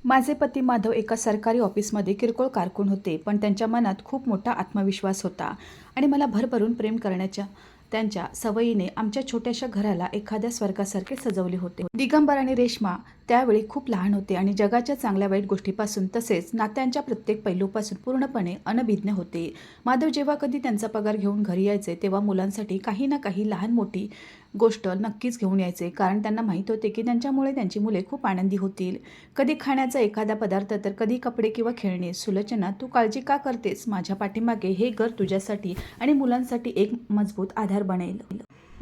माझे पती माधव एका सरकारी ऑफिसमध्ये किरकोळ कारकून होते, पण त्यांच्या मनात खूप मोठा आत्मविश्वास होता आणि मला भरभरून प्रेम करण्याच्या त्यांच्या सवयीने आमच्या छोट्याशा घराला एखाद्या स्वर्गासारखे सजवले होते. दिगंबर आणि रेश्मा त्यावेळी खूप लहान होते आणि जगाच्या चांगल्या वाईट गोष्टीपासून तसेच नात्यांच्या प्रत्येक पैलूपासून पूर्णपणे अनभिज्ञ होते. माधव जेव्हा कधी त्यांचा पगार घेऊन घरी यायचे तेव्हा मुलांसाठी काही ना काही लहान मोठी गोष्ट नक्कीच घेऊन यायचे, कारण त्यांना माहीत होते की त्यांच्यामुळे त्यांची मुले खूप आनंदी होतील. कधी खाण्याचा एखादा पदार्थ तर कधी कपडे किंवा खेळणे. सुलोचना, तू काळजी का करतेस? माझ्या पाठीमागे हे घर तुझ्यासाठी आणि मुलांसाठी एक मजबूत आधार बनेल.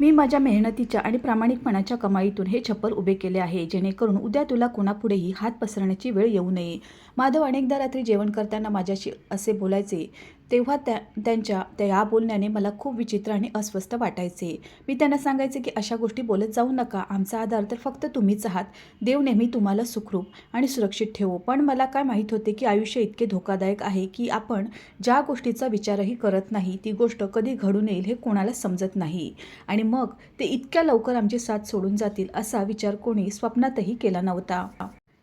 मी माझ्या मेहनतीच्या आणि प्रामाणिकपणाच्या कमाईतून हे छप्पर उभे केले आहे, जेणेकरून उद्या तुला कोणापुढेही हात पसरण्याची वेळ येऊ नये. माधव अनेकदा रात्री जेवण करताना माझ्याशी असे बोलायचे, तेव्हा त्यांच्या या बोलण्याने मला खूप विचित्र आणि अस्वस्थ वाटायचे. मी त्यांना सांगायचे की अशा गोष्टी बोलत जाऊ नका, आमचा आधार तर फक्त तुम्हीच आहात. देव नेहमी तुम्हाला सुखरूप आणि सुरक्षित ठेवो. पण मला काय माहीत होते की आयुष्य इतके धोकादायक आहे की आपण ज्या गोष्टीचा विचारही करत नाही ती गोष्ट कधी घडून येईल हे कोणाला समजत नाही, आणि मग ते इतक्या लवकर आमची साथ सोडून जातील असा विचार कोणी स्वप्नातही केला नव्हता.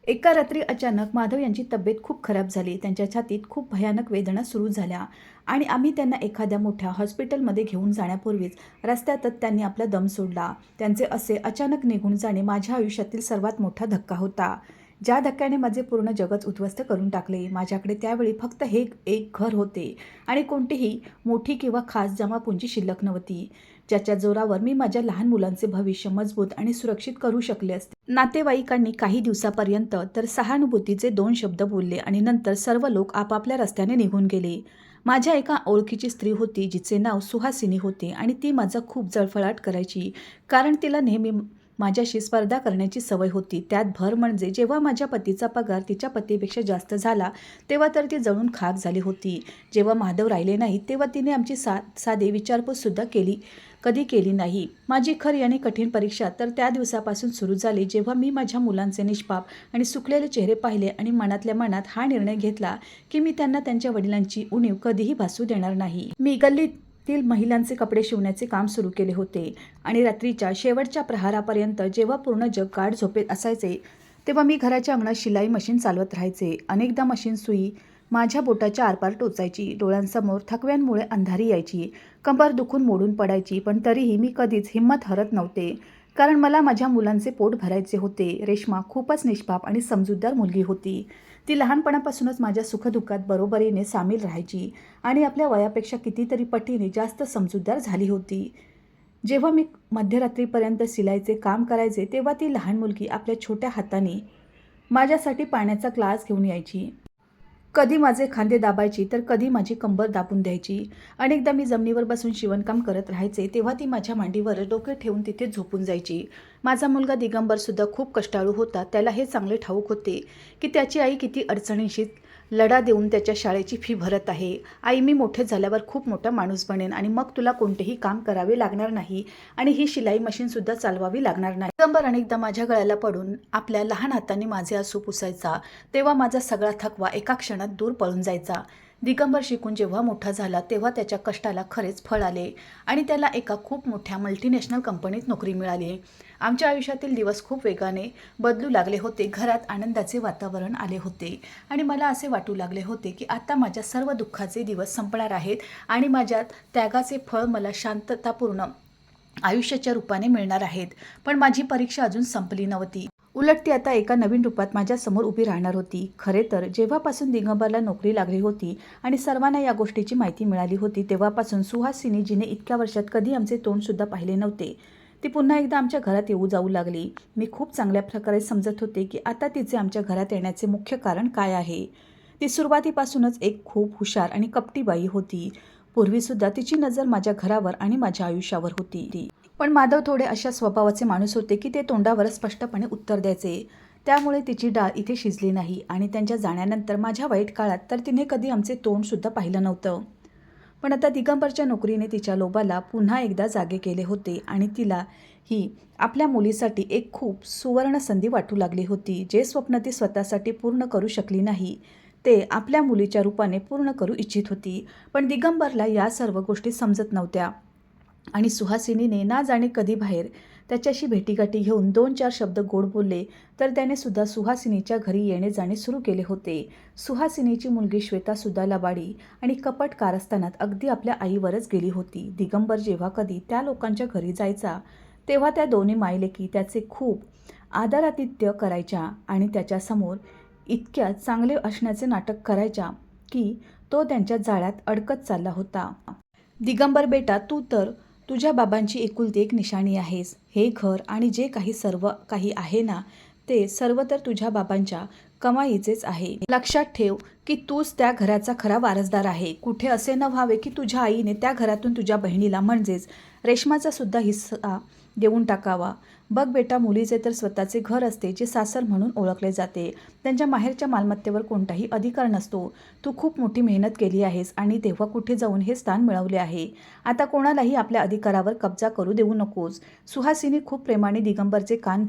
एका रात्री अचानक माधव यांची तब्येत खूप खराब झाली. त्यांच्या छातीत खूप भयानक वेदना सुरू झाल्या आणि आम्ही त्यांना एखाद्या मोठ्या हॉस्पिटलमध्ये घेऊन जाण्यापूर्वीच रस्त्यातच त्यांनी आपला दम सोडला. त्यांचे असे अचानक निघून जाणे माझ्या आयुष्यातील सर्वात मोठा धक्का होता, ज्या धक्क्याने माझे पूर्ण जगच उद्ध्वस्त करून टाकले. माझ्याकडे त्यावेळी फक्त हे एक घर होते आणि कोणतीही मोठी किंवा खास जमापुंजी शिल्लक नव्हती, ज्याच्या जोरावर मी माझ्या लहान मुलांचे भविष्य मजबूत आणि सुरक्षित करू शकले असते. नातेवाईकांनी काही दिवसापर्यंत तर सहानुभूतीचे 2 शब्द बोलले आणि नंतर सर्व लोक आपापल्या रस्त्याने निघून गेले. माझ्या एका ओळखीची स्त्री होती जिचे नाव सुहासिनी होते आणि ती माझा खूप जळफळाट करायची, कारण तिला नेहमी माझ्याशी स्पर्धा करण्याची सवय होती. त्यात भर म्हणजे जेव्हा माझ्या पतीचा पगार तिच्या पतीपेक्षा जास्त झाला तेव्हा तर ती जळून खाक झाली होती. जेव्हा माधव राहिले नाही तेव्हा तिने आमची साधी विचारपूससुद्धा कधी केली नाही. माझी खरी आणि कठीण परीक्षा तर त्या दिवसापासून सुरू झाली जेव्हा मी माझ्या मुलांचे निष्पाप आणि सुकलेले चेहरे पाहिले आणि मनातल्या मनात हा निर्णय घेतला की मी त्यांना त्यांच्या वडिलांची उणीव कधीही भासू देणार नाही. मी गल्लीतील महिलांचे कपडे शिवण्याचे काम सुरू केले होते आणि रात्रीच्या शेवटच्या प्रहारापर्यंत जेव्हा पूर्ण जग गाढ झोपेत असायचे तेव्हा मी घराच्या अंगणात शिलाई मशीन चालवत राहायचे. अनेकदा मशीन सुई माझ्या बोटाच्या आरपार टोचायची, डोळ्यांसमोर थकव्यांमुळे अंधारी यायची, कंबर दुखून मोडून पडायची, पण तरीही मी कधीच हिंमत हरत नव्हते, कारण मला माझ्या मुलांचे पोट भरायचे होते. रेश्मा खूपच निष्पाप आणि समजूतदार मुलगी होती. ती लहानपणापासूनच माझ्या सुखदुःखात बरोबरीने सामील राहायची आणि आपल्या वयापेक्षा कितीतरी पटीने जास्त समजूतदार झाली होती. जेव्हा मी मध्यरात्रीपर्यंत शिलाईचे काम करायचे तेव्हा ती लहान मुलगी आपल्या छोट्या हाताने माझ्यासाठी पाण्याचा ग्लास घेऊन यायची. कधी माझे खांदे दाबायची तर कधी माझी कंबर दाबून द्यायची. अनेकदा मी जमिनीवर बसून शिवणकाम करत राहायचे तेव्हा ती माझ्या मांडीवर डोके ठेवून तिथे झोपून जायची. माझा मुलगा दिगंबरसुद्धा खूप कष्टाळू होता. त्याला हे चांगले ठाऊक होते की त्याची आई किती अडचणीशी लढा देऊन त्याच्या शाळेची फी भरत आहे. आई, मी मोठे झाल्यावर खूप मोठा माणूस बनेन आणि मग तुला कोणतेही काम करावे लागणार नाही आणि ही शिलाई मशीनसुद्धा चालवावी लागणार नाही. दिगंबर अनेकदा माझ्या गळ्याला पडून आपल्या लहान हाताने माझे आसू पुसायचा, तेव्हा माझा सगळा थकवा एका क्षणात दूर पळून जायचा. दिगंबर शिकून जेव्हा मोठा झाला तेव्हा त्याच्या कष्टाला खरेच फळ आले आणि त्याला एका खूप मोठ्या मल्टीनॅशनल कंपनीत नोकरी मिळाली. आमच्या आयुष्यातील दिवस खूप वेगाने बदलू लागले होते. घरात आनंदाचे वातावरण आले होते आणि मला असे वाटू लागले होते की आता माझ्या सर्व दुःखाचे दिवस संपणार आहेत आणि माझ्या त्यागाचे फळ मला शांततापूर्ण आयुष्याच्या रूपाने मिळणार आहेत. पण माझी परीक्षा अजून संपली नव्हती. उलट ती आता एका नवीन रूपात माझ्यासमोर उभी राहणार होती. खरे तर जेव्हापासून दिगंबरला नोकरी लागली होती आणि सर्वांना या गोष्टीची माहिती मिळाली होती तेव्हापासून सुहासिनी, जिने इतक्या वर्षात कधी आमचे तोंडसुद्धा पाहिले नव्हते, ती पुन्हा एकदा आमच्या घरात येऊ जाऊ लागली. मी खूप चांगल्या प्रकारे समजत होते की आता तिचे आमच्या घरात येण्याचे मुख्य कारण काय आहे. ती सुरुवातीपासूनच एक खूप हुशार आणि कपटी बाई होती. पूर्वीसुद्धा तिची नजर माझ्या घरावर आणि माझ्या आयुष्यावर होती. पण माधव थोडे अशा स्वभावाचे माणूस होते की ते तोंडावर स्पष्टपणे उत्तर द्यायचे. त्यामुळे तिची डाळ इथे शिजली नाही आणि त्यांच्या जाण्यानंतर माझ्या वाईट काळात तर तिने कधी आमचे तोंडसुद्धा पाहिलं नव्हतं. पण आता दिगंबरच्या नोकरीने तिच्या लोभाला पुन्हा एकदा जागे केले होते आणि तिला ही आपल्या मुलीसाठी एक खूप सुवर्ण संधी वाटू लागली होती. जे स्वप्न ती स्वतःसाठी पूर्ण करू शकली नाही ते आपल्या मुलीच्या रूपाने पूर्ण करू इच्छित होती. पण दिगंबरला या सर्व गोष्टी समजत नव्हत्या आणि सुहासिनीने ना जाणे कधी बाहेर त्याच्याशी भेटीगाठी घेऊन 2-4 शब्द गोड बोलले तर त्याने सुद्धा सुहासिनीच्या घरी येणे जाणे सुरू केले होते. सुहासिनीची मुलगी श्वेतासुद्धा लबाडी आणि कपट कारस्थानात अगदी आपल्या आईवरच गेली होती. दिगंबर जेव्हा कधी त्या लोकांच्या घरी जायचा तेव्हा त्या दोन्ही मायलेकी त्याचे खूप आदरातिथ्य करायच्या आणि त्याच्यासमोर इतक्या चांगले असण्याचे नाटक करायच्या की तो त्यांच्या जाळ्यात अडकत चालला होता. दिगंबर बेटा, तू तर तुझ्या बाबांची एकुलती एक निशाणी आहेस. हे घर आणि जे काही सर्व काही आहे ना, ते सर्व तर तुझ्या बाबांच्या कमाईचेच आहे. लक्षात ठेव की तूच त्या घराचा खरा वारसदार आहे. कुठे असे न व्हावे की तुझ्या आईने त्या घरातून तुझ्या बहिणीला म्हणजेच रेश्माचा सुद्धा हिस्सा देऊन टाकावा. बघ बेटा, मुलीचे तर स्वतःचे घर असते जे सासर म्हणून ओळखले जाते. त्यांच्या माहेरच्या मालमत्तेवर कोणताही अधिकार नसतो. तू खूप मोठी मेहनत केली आहेस आणि तेव्हा कुठे जाऊन हे स्थान मिळवले आहे. आता कोणालाही आपल्या अधिकारावर कब्जा करू देऊ नकोस. सुहासिनी खूप प्रेमाने दिगंबरचे कान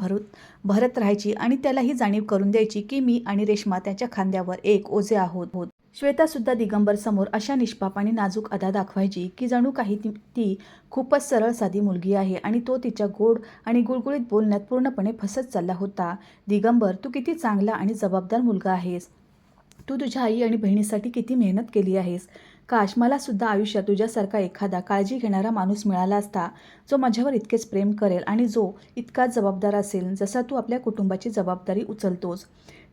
भरत राहायची आणि त्यालाही जाणीव करून द्यायची की मी आणि रेश्मा त्याच्या खांद्यावर एक ओझे आहोत. श्वेतासुद्धा दिगंबरसमोर अशा निष्पाप आणि नाजूक अदा दाखवायची की जणू काही ती खूपच सरळ साधी मुलगी आहे आणि तो तिच्या गोड आणि गुळगुळीत बोलण्यात पूर्णपणे फसत चालला होता. दिगंबर, तू किती चांगला आणि जबाबदार मुलगा आहेस. तू तुझ्या आई आणि बहिणीसाठी किती मेहनत केली आहेस. काश मला सुद्धा आयुष्यात तुझ्यासारखा एखादा काळजी घेणारा माणूस मिळाला असता, जो माझ्यावर इतकेच प्रेम करेल आणि जो इतकाच जबाबदार असेल जसा तू आपल्या कुटुंबाची जबाबदारी उचलतोस.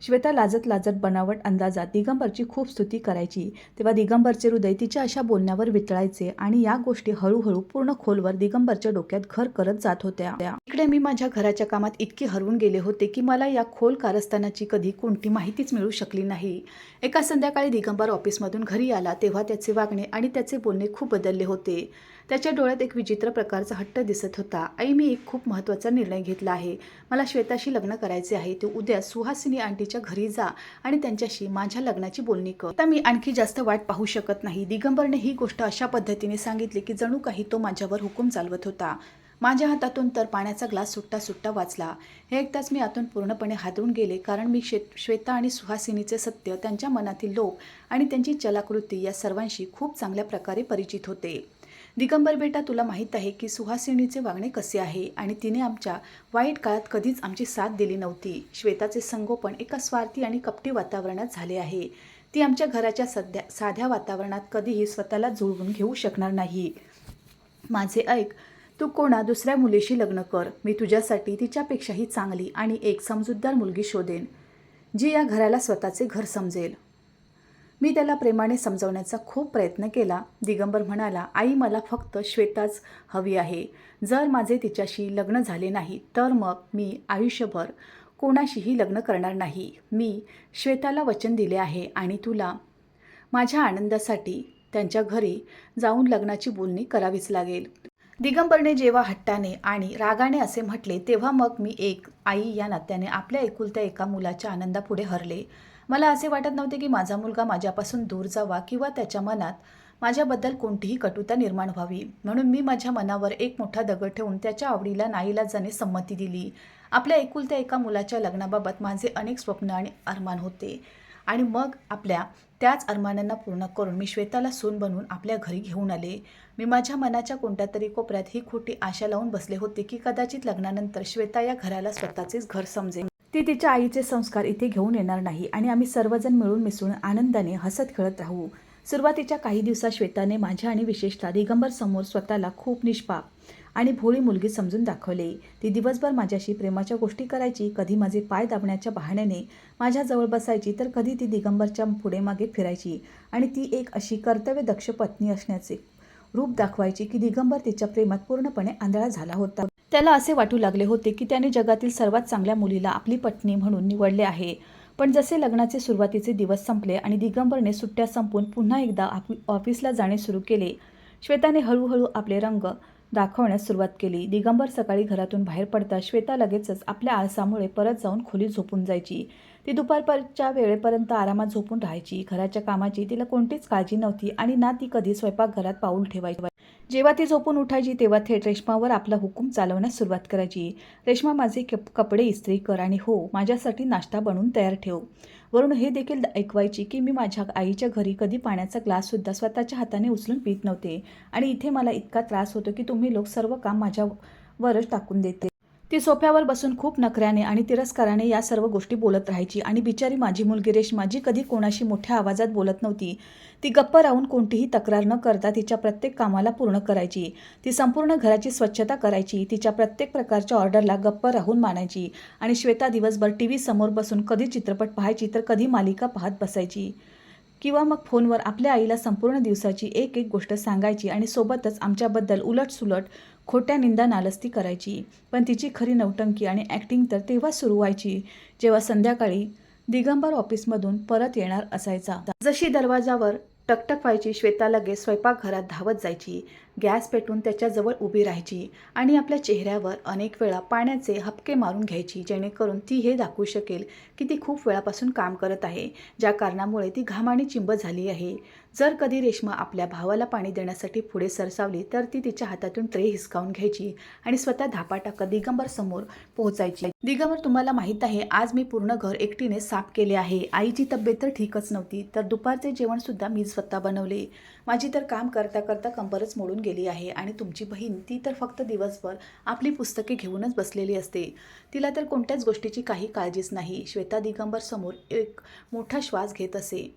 श्वेता लाजत लाजत बनावट अंदाजात दिगंबरची खूप स्तुती करायची. तेव्हा दिगंबरचे हृदय तिच्या अशा बोलण्यावर वितळायचे आणि या गोष्टी हळूहळू पूर्ण खोलवर दिगंबरच्या डोक्यात घर करत जात होत्या. इकडे मी माझ्या घराच्या कामात इतकी हरवून गेले होते की मला या खोल कारस्थानाची कधी कोणती माहितीच मिळू शकली नाही. एका संध्याकाळी दिगंबर ऑफिसमधून घरी आला तेव्हा त्याचे वागणे आणि त्याचे बोलणे खूप बदलले होते. त्याच्या डोळ्यात एक विचित्र प्रकारचा हट्ट दिसत होता. आई, मी एक खूप महत्त्वाचा निर्णय घेतला आहे. मला श्वेताशी लग्न करायचे आहे. तू उद्या सुहासिनी आंटीच्या घरी जा आणि त्यांच्याशी माझ्या लग्नाची बोलणी कर. आता मी आणखी जास्त वाट पाहू शकत नाही. दिगंबरने ही गोष्ट अशा पद्धतीने सांगितली की जणू काही तो माझ्यावर हुकूम चालवत होता. माझ्या हातातून तर पाण्याचा ग्लास सुट्टा सुट्टा वाचला. हे ऐकताच मी आतून पूर्णपणे हादरून गेले, कारण मी श्वेता आणि सुहासिनीचे सत्य, त्यांच्या मनातील लोभ आणि त्यांची चलाकृती या सर्वांशी खूप चांगल्या प्रकारे परिचित होते. दिगंबर बेटा, तुला माहीत आहे की सुहासिनीचे वागणे कसे आहे आणि तिने आमच्या वाईट काळात कधीच आमची साथ दिली नव्हती. श्वेताचे संगोपन एका स्वार्थी आणि कपटी वातावरणात झाले आहे. ती आमच्या घराच्या साध्या वातावरणात कधीही स्वतःला जुळवून घेऊ शकणार नाही. माझे ऐक, तू कोणा दुसऱ्या मुलीशी लग्न कर. मी तुझ्यासाठी तिच्यापेक्षाही चांगली आणि एक समजूतदार मुलगी शोधेन, जी या घराला स्वतःचे घर समजेल. मी त्याला प्रेमाने समजवण्याचा खूप प्रयत्न केला. दिगंबर म्हणाला, आई, मला फक्त श्वेताच हवी आहे. जर माझे तिच्याशी लग्न झाले नाही तर मग मी आयुष्यभर कोणाशीही लग्न करणार नाही. मी श्वेताला वचन दिले आहे आणि तुला माझ्या आनंदासाठी त्यांच्या घरी जाऊन लग्नाची बोलणी करावीच लागेल. दिगंबरने जेव्हा हट्टाने आणि रागाने असे म्हटले तेव्हा मग मी एक आई या नात्याने आपल्या एकुलत्या एका मुलाच्या आनंदापुढे हरले. मला असे वाटत नव्हते की माझा मुलगा माझ्यापासून दूर जावा किंवा त्याच्या मनात माझ्याबद्दल कोणतीही कटुता निर्माण व्हावी. म्हणून मी माझ्या मनावर एक मोठा दगड ठेवून त्याच्या आवडीला नाईलाजाने संमती दिली. आपल्या एकुलत्या एका मुलाच्या लग्नाबाबत माझे अनेक स्वप्न आणि अरमान होते आणि मग आपल्या त्याच अरमानांना पूर्ण करून मी श्वेताला सून बनवून आपल्या घरी घेऊन आले. मी माझ्या मनाच्या कोणत्या तरी कोपऱ्यात ही खोटी आशा लावून बसले होते की कदाचित लग्नानंतर श्वेता या घराला स्वतःचेच घर समजेल. ती तिच्या आईचे संस्कार इथे घेऊन येणार नाही आणि आम्ही सर्वजण मिळून मिसळून आनंदाने हसत खेळत राहू. सुरुवातीच्या काही दिवसात श्वेताने माझ्या आणि विशेषतः दिगंबर समोर स्वतःला खूप निष्पाप आणि भोळी मुलगी समजून दाखवले. ती दिवसभर माझ्याशी प्रेमाच्या गोष्टी करायची. कधी माझे पाय दाबण्याच्या बहाण्याने माझ्याजवळ बसायची तर कधी ती दिगंबरच्या पुढे मागे फिरायची आणि ती एक अशी कर्तव्यदक्ष पत्नी असण्याचे रूप दाखवायची की दिगंबर तिच्या प्रेमात पूर्णपणे आंधळा झाला होता. त्याला असे वाटू लागले होते की त्याने जगातील सर्वात चांगल्या मुलीला आपली पत्नी म्हणून निवडले आहे. पण जसे लग्नाचे सुरुवातीचे दिवस संपले आणि दिगंबरने सुट्ट्या संपवून पुन्हा एकदा ऑफिसला जाणे सुरू केले, श्वेताने हळूहळू आपले रंग दाखवण्यास सुरुवात केली. दिगंबर सकाळी घरातून बाहेर पडता श्वेता लगेचच आपल्या आळसामुळे परत जाऊन खोलीत झोपून जायची. ती दुपारच्या वेळेपर्यंत आरामात झोपून राहायची. घराच्या कामाची तिला कोणतीच काळजी नव्हती आणि ना ती कधी स्वयंपाकघरात पाऊल ठेवायची. जेव्हा ती झोपून उठायची तेव्हा थेट रेश्मावर आपला हुकूम चालवण्यास सुरुवात करायची. रेश्मा, माझे कपडे इस्त्री कर आणि हो, माझ्यासाठी नाश्ता बनवून तयार ठेव. वरून हे देखील ऐकवायची की मी माझ्या आईच्या घरी कधी पाण्याचा ग्लाससुद्धा स्वतःच्या हाताने उचलून पित नव्हते आणि इथे मला इतका त्रास होतो की तुम्ही लोक सर्व काम माझ्यावरच टाकून देते. ती सोफ्यावर बसून खूप नखऱ्याने आणि तिरस्काराने या सर्व गोष्टी बोलत राहायची आणि बिचारी माझी मुलगी रेश्मा जी कधी कोणाशी मोठ्या आवाजात बोलत नव्हती, ती गप्प राहून कोणतीही तक्रार न करता तिच्या प्रत्येक कामाला पूर्ण करायची. ती संपूर्ण घराची स्वच्छता करायची, तिच्या प्रत्येक प्रकारच्या ऑर्डरला गप्प राहून मानायची आणि श्वेता दिवसभर टीव्ही समोर बसून कधी चित्रपट पाहायची तर कधी मालिका पाहत बसायची किंवा मग फोनवर आपल्या आईला संपूर्ण दिवसाची एक एक गोष्ट सांगायची आणि सोबतच आमच्याबद्दल उलटसुलट खोट्या निंदा नालस्ती करायची. पण तिची खरी नौटंकी आणि ॲक्टिंग तर तेव्हा सुरू व्हायची जेव्हा संध्याकाळी दिगंबर ऑफिसमधून परत येणार असायचा. जशी दरवाजावर टकटक व्हायची, श्वेता लगेच स्वयंपाकघरात धावत जायची, गॅस पेटवून त्याच्याजवळ उभी राहायची आणि आपल्या चेहऱ्यावर अनेक वेळा पाण्याचे हपके मारून घ्यायची, जेणेकरून ती हे दाखवू शकेल की ती खूप वेळापासून काम करत आहे, ज्या कारणामुळे ती घामाने चिंब झाली आहे. जर कधी रेश्मा आपल्या भावाला पाणी देण्यासाठी पुढे सरसावली तर ती तिच्या हातातून ट्रे हिसकावून घ्यायची आणि स्वतः धापा टाकत दिगंबर समोर पोहोचायची. दिगंबर, तुम्हाला माहीत आहे, आज मी पूर्ण घर एकटीने साफ केले आहे. आईची तब्येत तर ठीकच नव्हती, तर दुपारचे जेवणसुद्धा मी स्वतः बनवले. माझी तर काम करता करता कंबरच मोडून गेली आहे आणि तुमची बहीण, ती तर फक्त दिवसभर आपली पुस्तके घेऊनच बसलेली असते. तिला तर कोणत्याच गोष्टीची काही काळजीच नाही. श्वेता दिगंबर समोर एक मोठा श्वास घेत असे,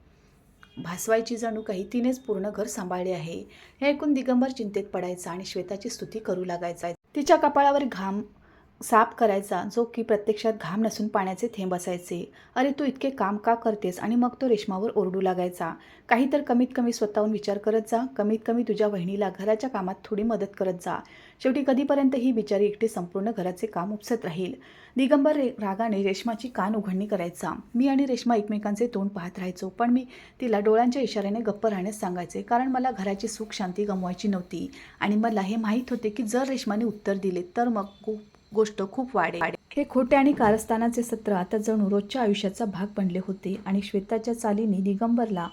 भासवायची जणू काही तिनेच पूर्ण घर सांभाळले आहे. हे ऐकून दिगंबर चिंतेत पडायचा आणि श्वेताची स्तुती करू लागायचा. तिच्या कपाळावर घाम साफ करायचा, जो की प्रत्यक्षात घाम नसून पाण्याचे थेंब असायचे. अरे तू इतके काम का करतेस? आणि मग तो रेश्मावर ओरडू लागायचा. काही तर कमीत कमी स्वतःहून विचार करत जा, कमीत कमी तुझ्या बहिणीला घराच्या कामात थोडी मदत करत जा. शेवटी कधीपर्यंत ही बिचारी एकटी संपूर्ण घराचे काम उपसत राहील. दिगंबर रागाने रेश्माची कान उघडणी करायचा. मी आणि रेश्मा एकमेकांचे तोंड पाहत राहायचो, पण मी तिला डोळ्यांच्या इशाऱ्याने गप्प राहण्यास सांगायचे, कारण मला घराची सुख शांती गमवायची नव्हती आणि मला हे माहीत होते की जर रेश्माने उत्तर दिले तर मग गोष्ट खूप वाढेल. हे खोटे आणि कारस्थानाचे सत्र आता जणू रोजच्या आयुष्याचा भाग बनले होते आणि श्वेताच्या चालीने दिगंबरला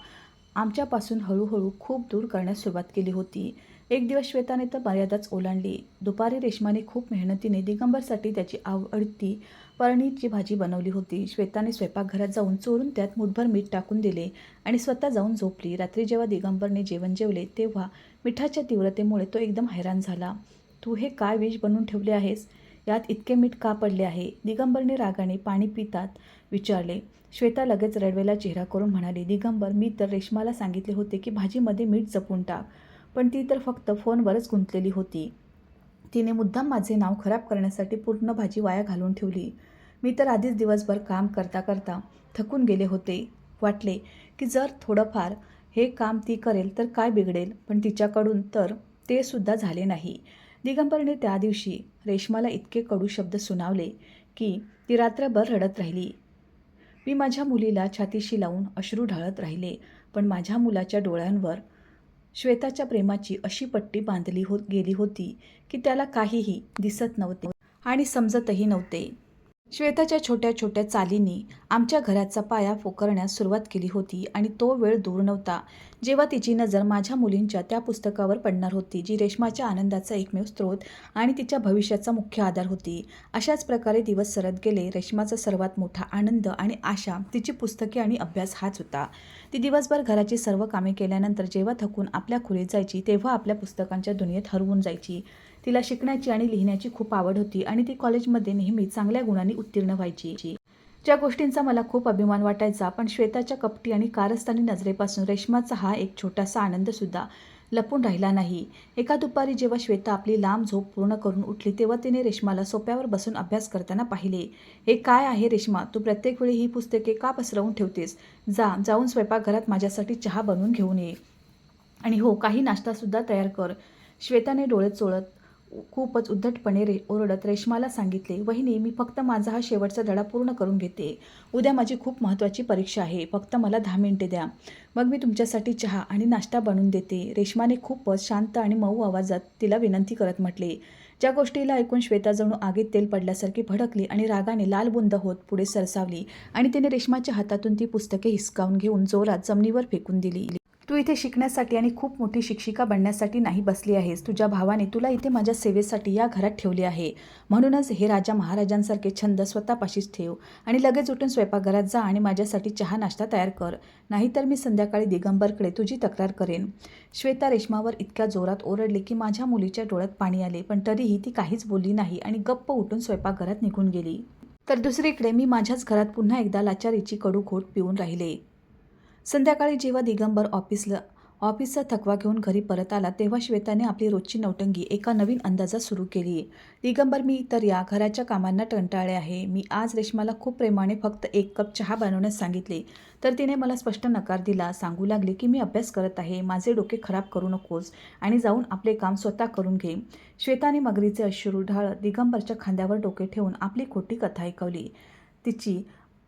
आमच्यापासून हळूहळू खूप दूर करण्यास सुरुवात केली होती. एक दिवस श्वेताने तर मर्यादाच ओलांडली. दुपारी रेश्माने खूप मेहनतीने दिगंबरसाठी त्याची आवडती पळणीची भाजी बनवली होती. श्वेताने स्वयंपाकघरात जाऊन चोरून त्यात मुठभर मीठ टाकून दिले आणि स्वतः जाऊन झोपली. रात्री जेव्हा दिगंबरने जेवण जेवले तेव्हा मिठाच्या तीव्रतेमुळे तो एकदम हैराण झाला. तू हे काय विष बनवून ठेवले आहेस? यात इतके मीठ का पडले आहे? दिगंबरने रागाने पाणी पितात विचारले. श्वेता लगेच रडवेला चेहरा करून म्हणाली, दिगंबर, मी तर रेश्माला सांगितले होते की भाजीमध्ये मीठ जपून टाक, पण ती तर फक्त फोनवरच गुंतलेली होती. तिने मुद्दाम माझे नाव खराब करण्यासाठी पूर्ण भाजी वाया घालून ठेवली. मी तर आधीच दिवसभर काम करता करता थकून गेले होते. वाटले की जर थोडंफार हे काम ती करेल तर काय बिघडेल, पण तिच्याकडून तर ते सुद्धा झाले नाही. दिगंबरने त्या दिवशी रेश्माला इतके कडू शब्द सुनावले की ती रात्रभर रडत राहिली. मी माझ्या मुलीला छातीशी लावून अश्रू ढाळत राहिले, पण माझ्या मुलाच्या डोळ्यांवर श्वेताच्या प्रेमाची अशी पट्टी बांधली गेली होती की त्याला काहीही दिसत नव्हते आणि समजतही नव्हते. श्वेताच्या छोट्या छोट्या चालींनी आमच्या घराचा पाया पोखरण्यास सुरुवात केली होती आणि तो वेळ दूर नव्हता जेव्हा तिची नजर माझ्या मुलींच्या त्या पुस्तकावर पडणार होती, जी रेश्माच्या आनंदाचा एकमेव स्रोत आणि तिच्या भविष्याचा मुख्य आधार होती. अशाच प्रकारे दिवस सरत गेले. रेश्माचा सर्वात मोठा आनंद आणि आशा तिची पुस्तके आणि अभ्यास हाच होता. ती दिवसभर घराची सर्व कामे केल्यानंतर जेव्हा थकून आपल्या खोलीत जायची तेव्हा आपल्या पुस्तकांच्या दुनियेत हरवून जायची. तिला शिकण्याची आणि लिहिण्याची खूप आवड होती आणि ती कॉलेजमध्ये नेहमी चांगल्या गुणांनी उत्तीर्ण व्हायची, ज्या गोष्टींचा मला खूप अभिमान वाटायचा. पण श्वेताच्या कपटी आणि कारस्थानी नजरेपासून रेश्माचा हा एक छोटासा आनंदसुद्धा लपून राहिला नाही. एका दुपारी जेव्हा श्वेता आपली लांब झोप पूर्ण करून उठली तेव्हा तिने रेश्माला सोफ्यावर बसून अभ्यास करताना पाहिले. हे काय आहे रेश्मा, तू प्रत्येक वेळी ही पुस्तके का पसरवून ठेवतेस? जाऊन स्वयंपाकघरात माझ्यासाठी चहा बनवून घेऊन ये आणि हो, काही नाश्तासुद्धा तयार कर. श्वेताने डोळे चोळत खूपच उद्धटपणे ओरडत रेश्माला सांगितले, वहिनी, मी फक्त माझा हा शेवटचा धडा पूर्ण करून घेते. उद्या माझी खूप महत्त्वाची परीक्षा आहे. फक्त मला 10 मिनिटे द्या, मग मी तुमच्यासाठी चहा आणि नाश्ता बनवून देते. रेश्माने खूपच शांत आणि मऊ आवाजात तिला विनंती करत म्हटले. ज्या गोष्टीला ऐकून श्वेता जणू आगीत तेल पडल्यासारखी भडकली आणि रागाने लालबुंद होत पुढे सरसावली आणि तिने रेश्माच्या हातातून ती पुस्तके हिसकावून घेऊन जोरात जमिनीवर फेकून दिली. तू इथे शिकण्यासाठी आणि खूप मोठी शिक्षिका बनण्यासाठी नाही बसली आहेस. तुझ्या भावाने तुला इथे माझ्या सेवेसाठी या घरात ठेवले आहे. म्हणूनच हे राजा महाराजांसारखे छंद स्वतःपाशीच ठेव आणि लगेच उठून स्वयंपाकघरात जा आणि माझ्यासाठी चहा नाश्ता तयार कर. नाहीतर मी संध्याकाळी दिगंबरकडे तुझी तक्रार करेन. श्वेता रेश्मावर इतक्या जोरात ओरडली की माझ्या मुलीच्या डोळ्यात पाणी आले, पण तरीही ती काहीच बोलली नाही आणि गप्प उठून स्वयंपाकघरात निघून गेली. तर दुसरीकडे मी माझ्याच घरात पुन्हा एकदा लाचारीची कडू घोट पिऊन राहिले. संध्याकाळी जेव्हा दिगंबर ऑफिसचा थकवा घेऊन घरी परत आला तेव्हा श्वेताने आपली रोजची नौटंगी एका नवीन अंदाजात सुरू केली. दिगंबर, मी तर या घराच्या कामांना कंटाळले आहे. मी आज रेश्माला खूप प्रेमाने फक्त 1 कप चहा बनवण्यास सांगितले, तर तिने मला स्पष्ट नकार दिला. सांगू लागले की मी अभ्यास करत आहे, माझे डोके खराब करू नकोस आणि जाऊन आपले काम स्वतः करून घे. श्वेताने मगरीचे अश्रू ढाळत दिगंबरच्या खांद्यावर डोके ठेवून आपली खोटी कथा ऐकवली. तिची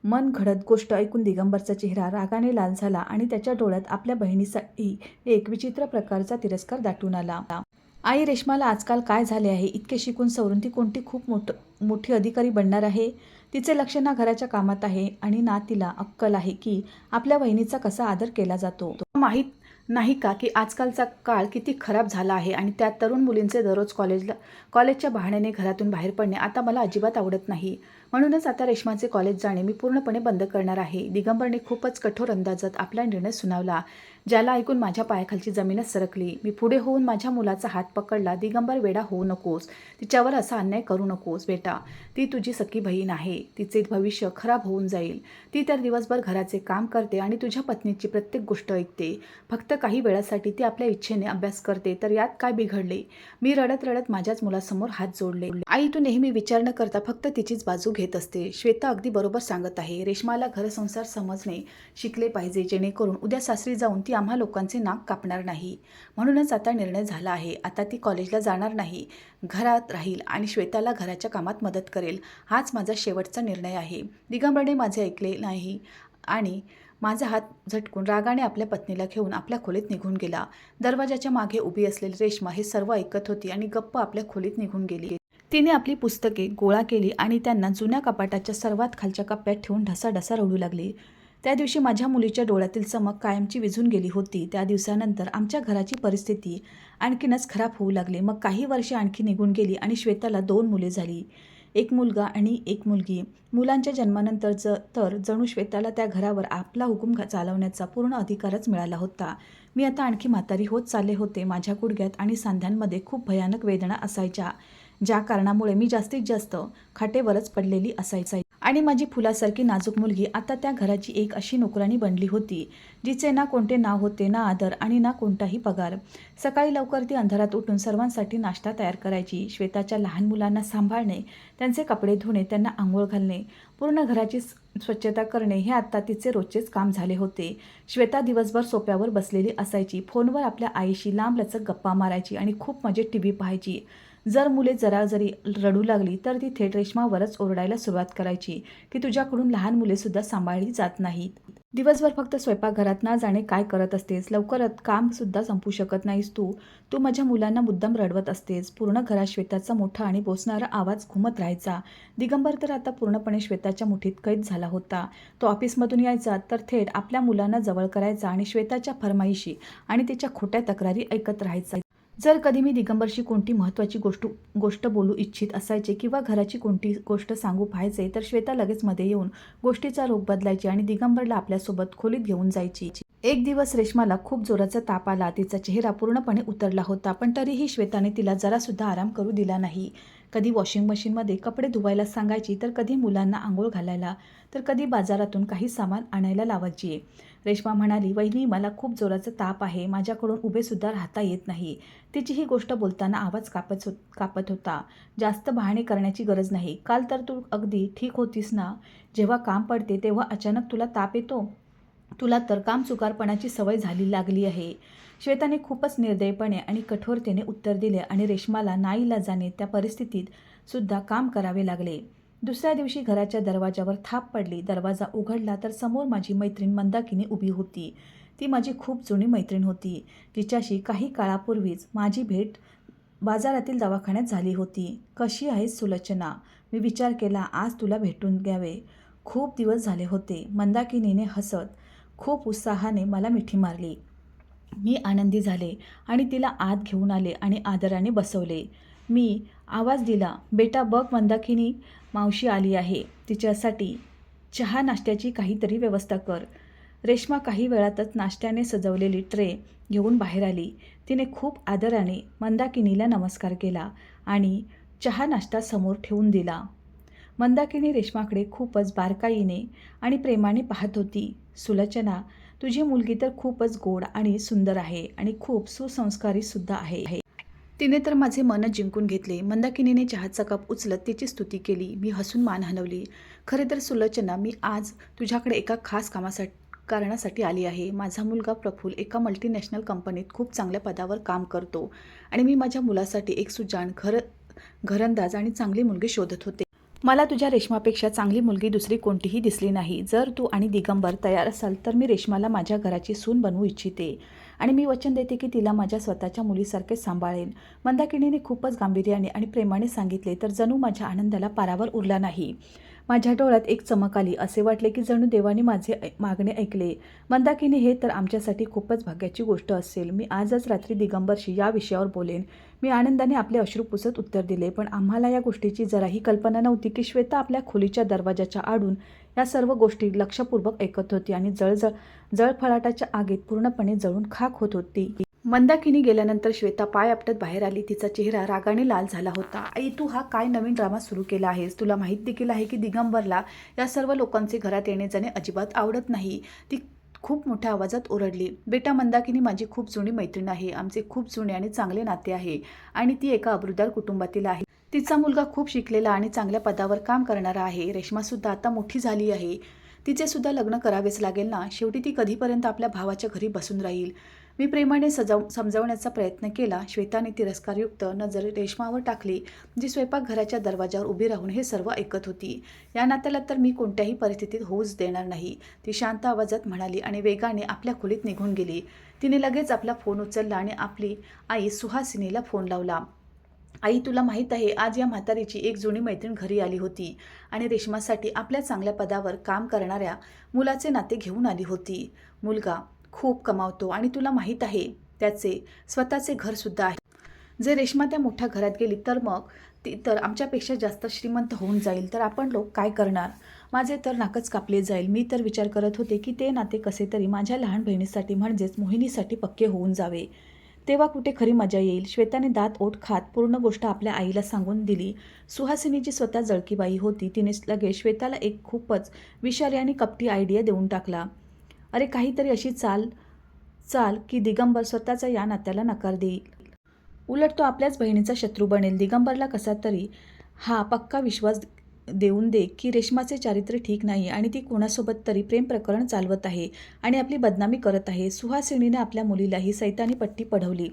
मन घडत गोष्ट ऐकून दिगंबरचा चेहरा रागाने लाल झाला आणि त्याच्या डोळ्यात आपल्या बहिणीसाठी एक विचित्र प्रकारचा तिरस्कार दाटून आला. आई, रेश्माला आजकाल काय झाले आहे? इतके शिकून सवरून ती कोणती खूप मोठी अधिकारी बनणार आहे? तिचे लक्ष ना घराच्या कामात आहे आणि ना तिला अक्कल आहे की आपल्या बहिणीचा कसा आदर केला जातो. माहीत नाही का की आजकालचा काळ किती खराब झाला आहे आणि त्यात तरुण मुलींचे दररोज कॉलेजच्या बहाण्याने घरातून बाहेर पडणे आता मला अजिबात आवडत नाही. म्हणूनच आता रेश्माचे कॉलेज जाणे मी पूर्णपणे बंद करणार आहे. दिगंबरने खूपच कठोर अंदाजात आपला निर्णय सुनावला, ज्याला ऐकून माझ्या पायाखालची जमीनच सरकली. मी पुढे होऊन माझ्या मुलाचा हात पकडला. दिगंबर, वेडा होऊ नकोस. तिच्यावर असा अन्याय करू नकोस बेटा. ती तुझी सख्खी बहीण आहे. तिचे भविष्य खराब होऊन जाईल. ती तर दिवसभर घराचे काम करते आणि तुझ्या पत्नीची प्रत्येक गोष्ट ऐकते. फक्त काही वेळासाठी ती आपल्या इच्छेने अभ्यास करते, तर यात काय बिघडले? मी रडत रडत माझ्याच मुलासमोर हात जोडले. आई, तू नेहमी विचार न करता फक्त तिचीच बाजू घेत असते. श्वेता अगदी बरोबर सांगत आहे. रेश्माला घरसंसार समजणे शिकले पाहिजे, जेणेकरून उद्या सासरी जाऊन ती आम्हा लोकांचे नाक कापणार नाही. म्हणूनच आता निर्णय झाला आहे. आता ती कॉलेजला जाणार नाही, घरात राहील आणि श्वेताला घराच्या कामात मदत करेल. हाच माझा शेवटचा निर्णय आहे. दिगंबरने माझे ऐकले नाही आणि माझा हात झटकून रागाने आपल्या पत्नीला घेऊन आपल्या खोलीत निघून गेला. दरवाजाच्या मागे उभी असलेली रेश्मा हे सर्व ऐकत होती आणि गप्प आपल्या खोलीत निघून गेली. तिने आपली पुस्तके गोळा केली आणि त्यांना जुन्या कपाटाच्या सर्वात खालच्या कप्प्यात ठेवून ढसाढसा रडू लागली. त्या दिवशी माझ्या मुलीच्या डोळ्यातील चमक कायमची विझून गेली होती. त्या दिवसानंतर आमच्या घराची परिस्थिती आणखीनच खराब होऊ लागली. मग काही वर्षे आणखी निघून गेली आणि श्वेताला 2 मुले झाली, 1 मुलगा आणि 1 मुलगी. मुलांच्या जन्मानंतर तर जणू श्वेताला त्या घरावर आपला हुकूम चालवण्याचा पूर्ण अधिकारच मिळाला होता. मी आता आणखी म्हातारी होत चालले होते. माझ्या गुडघ्यात आणि सांध्यांमध्ये खूप भयानक वेदना असायच्या, ज्या कारणामुळे मी जास्तीत जास्त खाटेवरच पडलेली असायची. आणि माझी फुलासारखी नाजूक मुलगी आता त्या घराची एक अशी नोकरानी बनली होती, जिचे ना कोणते नाव होते, ना आदर आणि ना कोणताही पगार. सकाळी लवकर ती अंधारात उठून सर्वांसाठी नाश्ता तयार करायची. श्वेताच्या लहान मुलांना सांभाळणे, त्यांचे कपडे धुणे, त्यांना आंघोळ घालणे, पूर्ण घराची स्वच्छता करणे हे आता तिचे रोजचेच काम झाले होते. श्वेता दिवसभर सोफ्यावर बसलेली असायची. फोनवर आपल्या आईशी लांबलचक गप्पा मारायची आणि खूप मजेत टीव्ही पाहायची. जर मुले जरी रडू लागली तर ती थेट रेश्मावरच ओरडायला सुरुवात करायची की तुझ्याकडून लहान मुलेसुद्धा सांभाळली जात नाहीत. दिवसभर फक्त स्वयंपाकघरात ना जाणे काय करत असतेस? लवकर कामसुद्धा संपू शकत नाहीस तू माझ्या मुलांना मुद्दाम रडवत असतेस. पूर्ण घरात श्वेताचा मोठा आणि बोचणारा आवाज घुमत राहायचा. दिगंबर तर आता पूर्णपणे श्वेताच्या मुठीत कैद झाला होता. तो ऑफिसमधून यायचा तर थेट आपल्या मुलांना जवळ करायचा आणि श्वेताच्या फरमाईशी आणि तिच्या खोट्या तक्रारी ऐकत राहायचा. जर कधी मी दिगंबरशी कोणती महत्त्वाची गोष्ट बोलू इच्छित असायचे किंवा घराची कोणती गोष्ट सांगू पाहायचे, तर श्वेता लगेच मध्ये येऊन गोष्टीचा रोख बदलायची आणि दिगंबरला आपल्यासोबत खोलीत घेऊन जायची. एक दिवस रेश्माला खूप जोराचा ताप आला. तिचा चेहरा पूर्णपणे उतरला होता, पण तरीही श्वेताने तिला जरासुद्धा आराम करू दिला नाही. कधी वॉशिंग मशीनमध्ये कपडे धुवायला सांगायची, तर कधी मुलांना आंघोळ घालायला, तर कधी बाजारातून काही सामान आणायला लावायची. रेश्मा म्हणाली, वहिनी, मला खूप जोराचा ताप आहे. माझ्याकडून उभेसुद्धा राहता येत नाही. तिची ही गोष्ट बोलताना आवाज कापत होता. जास्त बहाणे करण्याची गरज नाही. काल तर तू अगदी ठीक होतीस ना? जेव्हा काम पडते तेव्हा अचानक तुला ताप येतो. तुला तर कामचुकारपणाची सवय लागली आहे. श्वेताने खूपच निर्दयपणे आणि कठोरतेने उत्तर दिले आणि रेश्माला नाईलाजाने त्या परिस्थितीत सुद्धा काम करावे लागले. दुसऱ्या दिवशी घराच्या दरवाजावर थाप पडली. दरवाजा उघडला तर समोर माझी मैत्रीण मंदाकिनी उभी होती. ती माझी खूप जुनी मैत्रीण होती, जिच्याशी काही काळापूर्वीच माझी भेट बाजारातील दवाखान्यात झाली होती. कशी आहेस सुलोचना? मी विचार केला आज तुला भेटून घ्यावे. खूप दिवस झाले होते. मंदाकिनीने हसत खूप उत्साहाने मला मिठी मारली. मी आनंदी झाले आणि तिला आत घेऊन आले आणि आदराने बसवले. मी आवाज दिला, बेटा बघ मंदाकिनी मावशी आली आहे. तिच्यासाठी चहा नाश्त्याची काहीतरी व्यवस्था कर. रेश्मा काही वेळातच नाश्त्याने सजवलेली ट्रे घेऊन बाहेर आली. तिने खूप आदराने मंदाकिनीला नमस्कार केला आणि चहा नाश्ता समोर ठेवून दिला. मंदाकिनी रेश्माकडे खूपच बारकाईने आणि प्रेमाने पाहत होती. सुलोचना, तुझी मुलगी तर खूपच गोड आणि सुंदर आहे आणि खूप सुसंस्कारीसुद्धा आहे. तिने तर माझे मनच जिंकून घेतले. मंदाकिनीने चहाचा कप उचलत तिची स्तुती केली. मी हसून मान हलवली. खरे तर सुलोचना, मी आज तुझ्याकडे एका खास कारणासाठी आली आहे. माझा मुलगा प्रफुल्ल एका मल्टीनॅशनल कंपनीत खूप चांगल्या पदावर काम करतो आणि मी माझ्या मुलासाठी एक सुजाण, घरंदाज आणि चांगली मुलगी शोधत होते. मला तुझ्या रेश्मापेक्षा चांगली मुलगी दुसरी कोणतीही दिसली नाही. जर तू आणि दिगंबर तयार असाल तर मी रेश्माला माझ्या घराची सून बनवू इच्छिते आणि मी वचन देते की तिला माझ्या स्वतःच्या मुलीसारखेच सांभाळेन. मंदाकिनीने खूपच गांभीर्याने आणि प्रेमाने सांगितले तर जणू माझ्या आनंदाला पारावर उरला नाही. माझ्या डोळ्यात एक चमक आली. असे वाटले की जणू देवाने माझे मागणे ऐकले. मंदाकिनी, हे तर आमच्यासाठी खूपच भाग्याची गोष्ट असेल. मी आजच रात्री दिगंबरशी या विषयावर बोलेन. मी आनंदाने आपले अश्रू पुसत उत्तर दिले. पण आम्हाला या गोष्टीची जराही कल्पना नव्हती की श्वेता आपल्या खोलीच्या दरवाजाच्या आडून या सर्व गोष्टी लक्षपूर्वक ऐकत होती आणि जळफळाटाच्या आगीत पूर्णपणे जळून खाक होत होती. मंदाकिनी गेल्यानंतर श्वेता पाय आपटत बाहेर आली. तिचा चेहरा रागाने लाल झाला होता. आई, तू हा काय नवीन ड्रामा सुरू केला आहेस? तुला माहीत देखील आहे की दिगंबरला या सर्व लोकांचे घरात येणे जाणे अजिबात आवडत नाही. ती खूप मोठ्या आवाजात ओरडली. बेटा मंदाकिनी माझी खूप जुनी मैत्रीण आहे. आमचे खूप जुने आणि चांगले नाते आहे आणि ती एका अब्रुदार कुटुंबातील आहे. तिचा मुलगा खूप शिकलेला आणि चांगल्या पदावर काम करणारा आहे. रेश्मासुद्धा आता मोठी झाली आहे. तिचे सुद्धा लग्न करावेच लागेल ना. शेवटी ती कधीपर्यंत आपल्या भावाच्या घरी बसून राहील? मी प्रेमाने समजावण्याचा प्रयत्न केला. श्वेताने तिरस्कारयुक्त नजर रेश्मावर टाकली, जी स्वयंपाकघराच्या दरवाजावर उभी राहून हे सर्व ऐकत होती. या नात्याला तर मी कोणत्याही परिस्थितीत होऊच देणार नाही, ती शांत आवाजात म्हणाली आणि वेगाने आपल्या खोलीत निघून गेली. तिने लगेच आपला फोन उचलला आणि आपली आई सुहासिनीला फोन लावला. आई, तुला माहीत आहे, आज या म्हातारीची एक जुनी मैत्रीण घरी आली होती आणि रेश्मासाठी आपल्या चांगल्या पदावर काम करणाऱ्या मुलाचे नाते घेऊन आली होती. मुलगा खूप कमावतो आणि तुला माहीत आहे त्याचे स्वतःचे घरसुद्धा आहे. जे रेश्मा त्या मोठ्या घरात गेली तर मग ती तर आमच्यापेक्षा जास्त श्रीमंत होऊन जाईल, तर आपण लोक काय करणार? माझे तर नाकच कापले जाईल. मी तर विचार करत होते की ते नाते कसे तरी माझ्या लहान बहिणीसाठी म्हणजेच मोहिनीसाठी पक्के होऊन जावे. तेव्हा कुठे खरी मजा येईल. श्वेताने दात ओठ खात पूर्ण गोष्ट आपल्या आईला सांगून दिली. सुहासिनीची स्वतः जळकी बाई होती. तिने लगेच श्वेताला एक खूपच विषारी आणि कपटी आयडिया देऊन टाकला. अरे, काहीतरी अशी चाल की दिगंबर स्वतःचा या नात्याला नकार देईल. उलट तो आपल्याच बहिणीचा शत्रू बनेल. दिगंबरला कसा तरी हा पक्का विश्वास देऊन दे की रेश्माचे चारित्र्य ठीक नाही आणि ती कोणासोबत तरी प्रेम प्रकरण चालवत आहे आणि आपली बदनामी करत आहे. सुहासिनीने आपल्या मुलीला ही सैतानी पट्टी पढवली.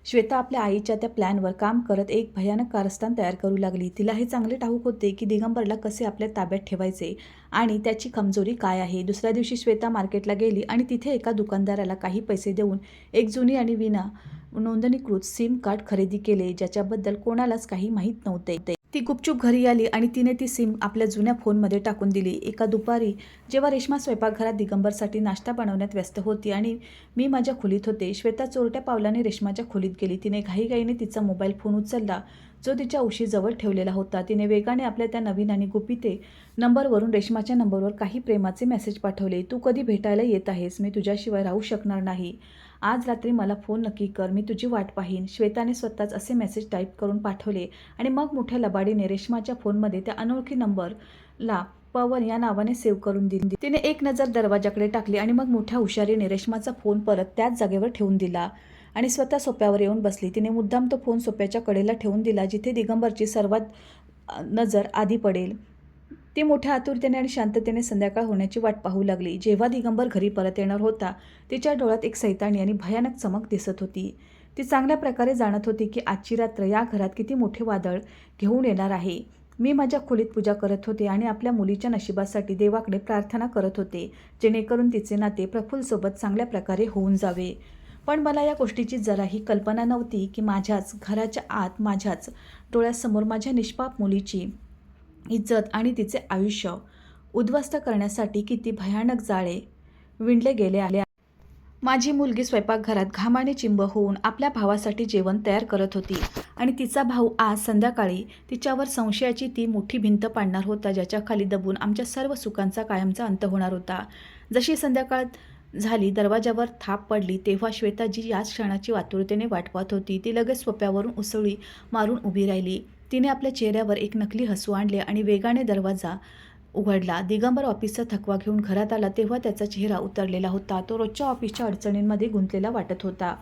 श्वेता आपल्या आईच्या त्या प्लॅनवर काम करत एक भयानक कारस्थान तयार करू लागली. तिला हे चांगले ठाऊक होते की दिगंबरला कसे आपल्या ताब्यात ठेवायचे आणि त्याची कमजोरी काय आहे. दुसऱ्या दिवशी श्वेता मार्केटला गेली आणि तिथे एका दुकानदाराला काही पैसे देऊन एक जुनी आणि विना नोंदणीकृत सिम कार्ड खरेदी केले, ज्याच्याबद्दल कोणालाच काही माहीत नव्हते. ती गुपचूप घरी आली आणि तिने ती सिम आपल्या जुन्या फोनमध्ये टाकून दिली. एका दुपारी जेव्हा रेश्मा स्वयंपाकघरात दिगंबरसाठी नाश्ता बनवण्यात व्यस्त होती आणि मी माझ्या खोलीत होते, श्वेता चोरट्या पावलाने रेश्माच्या खोलीत गेली. तिने घाईघाईने तिचा मोबाईल फोन उचलला, जो तिच्या उशीजवळ ठेवलेला होता. तिने वेगाने आपल्या त्या नवीन आणि गुपिते नंबरवरून रेश्माच्या नंबरवर काही प्रेमाचे मेसेज पाठवले. तू कधी भेटायला येत आहेस? मी तुझ्याशिवाय राहू शकणार नाही. आज रात्री मला फोन नक्की कर, मी तुझी वाट पाहीन. श्वेताने स्वतःच असे मेसेज टाईप करून पाठवले आणि मग मोठ्या लबाडीने रेश्माच्या फोनमध्ये त्या अनोळखी नंबरला पवन या नावाने सेव्ह करून दिली. तिने एक नजर दरवाजाकडे टाकली आणि मग मोठ्या हुशारीने रेश्माचा फोन परत त्याच जागेवर ठेवून दिला आणि स्वतः सोप्यावर येऊन बसली. तिने मुद्दाम तो फोन सोप्याच्या कडेला ठेवून दिला, जिथे दिगंबरची सर्वात नजर आधी पडेल. ती मोठ्या आतुरतेने आणि शांततेने संध्याकाळ होण्याची वाट पाहू लागली. जेव्हा दिगंबर घरी परत येणार होता, तिच्या डोळ्यात एक सैतानी आणि भयानक चमक दिसत होती. ती चांगल्या प्रकारे जाणत होती की आजची रात्र या घरात किती मोठे वादळ घेऊन येणार आहे. मी माझ्या खोलीत पूजा करत होते आणि आपल्या मुलीच्या नशिबासाठी देवाकडे प्रार्थना करत होते, जेणेकरून तिचे नाते प्रफुल्लसोबत चांगल्या प्रकारे होऊन जावे. पण मला या गोष्टीची जराही कल्पना नव्हती की माझ्याच घराच्या आत, माझ्याच डोळ्यासमोर माझ्या निष्पाप मुलीची इज्जत आणि तिचे आयुष्य उद्ध्वस्त करण्यासाठी किती भयानक जाळे विणले गेले आहे. माझी मुलगी स्वयंपाकघरात घामाने चिंब होऊन आपल्या भावासाठी जेवण तयार करत होती आणि तिचा भाऊ आज संध्याकाळी तिच्यावर संशयाची ती मोठी भिंत पाडणार होता, ज्याच्या खाली दबून आमच्या सर्व सुखांचा कायमचा अंत होणार होता. जशी संध्याकाळ झाली, दरवाजावर थाप पडली तेव्हा श्वेता जी याच क्षणाची आतुरतेने वाट पाहत होती, ती लगेच सोप्यावरून उसळी मारून उभी राहिली. तिने आपल्या चेहऱ्यावर एक नकली हसू आणले आणि वेगाने दरवाजा उघडला. दिगंबर ऑफिसचा थकवा घेऊन घरात आला तेव्हा त्याचा चेहरा उतरलेला होता. तो रोजच्या ऑफिसच्या अडचणींमध्ये गुंतलेला वाटत होता.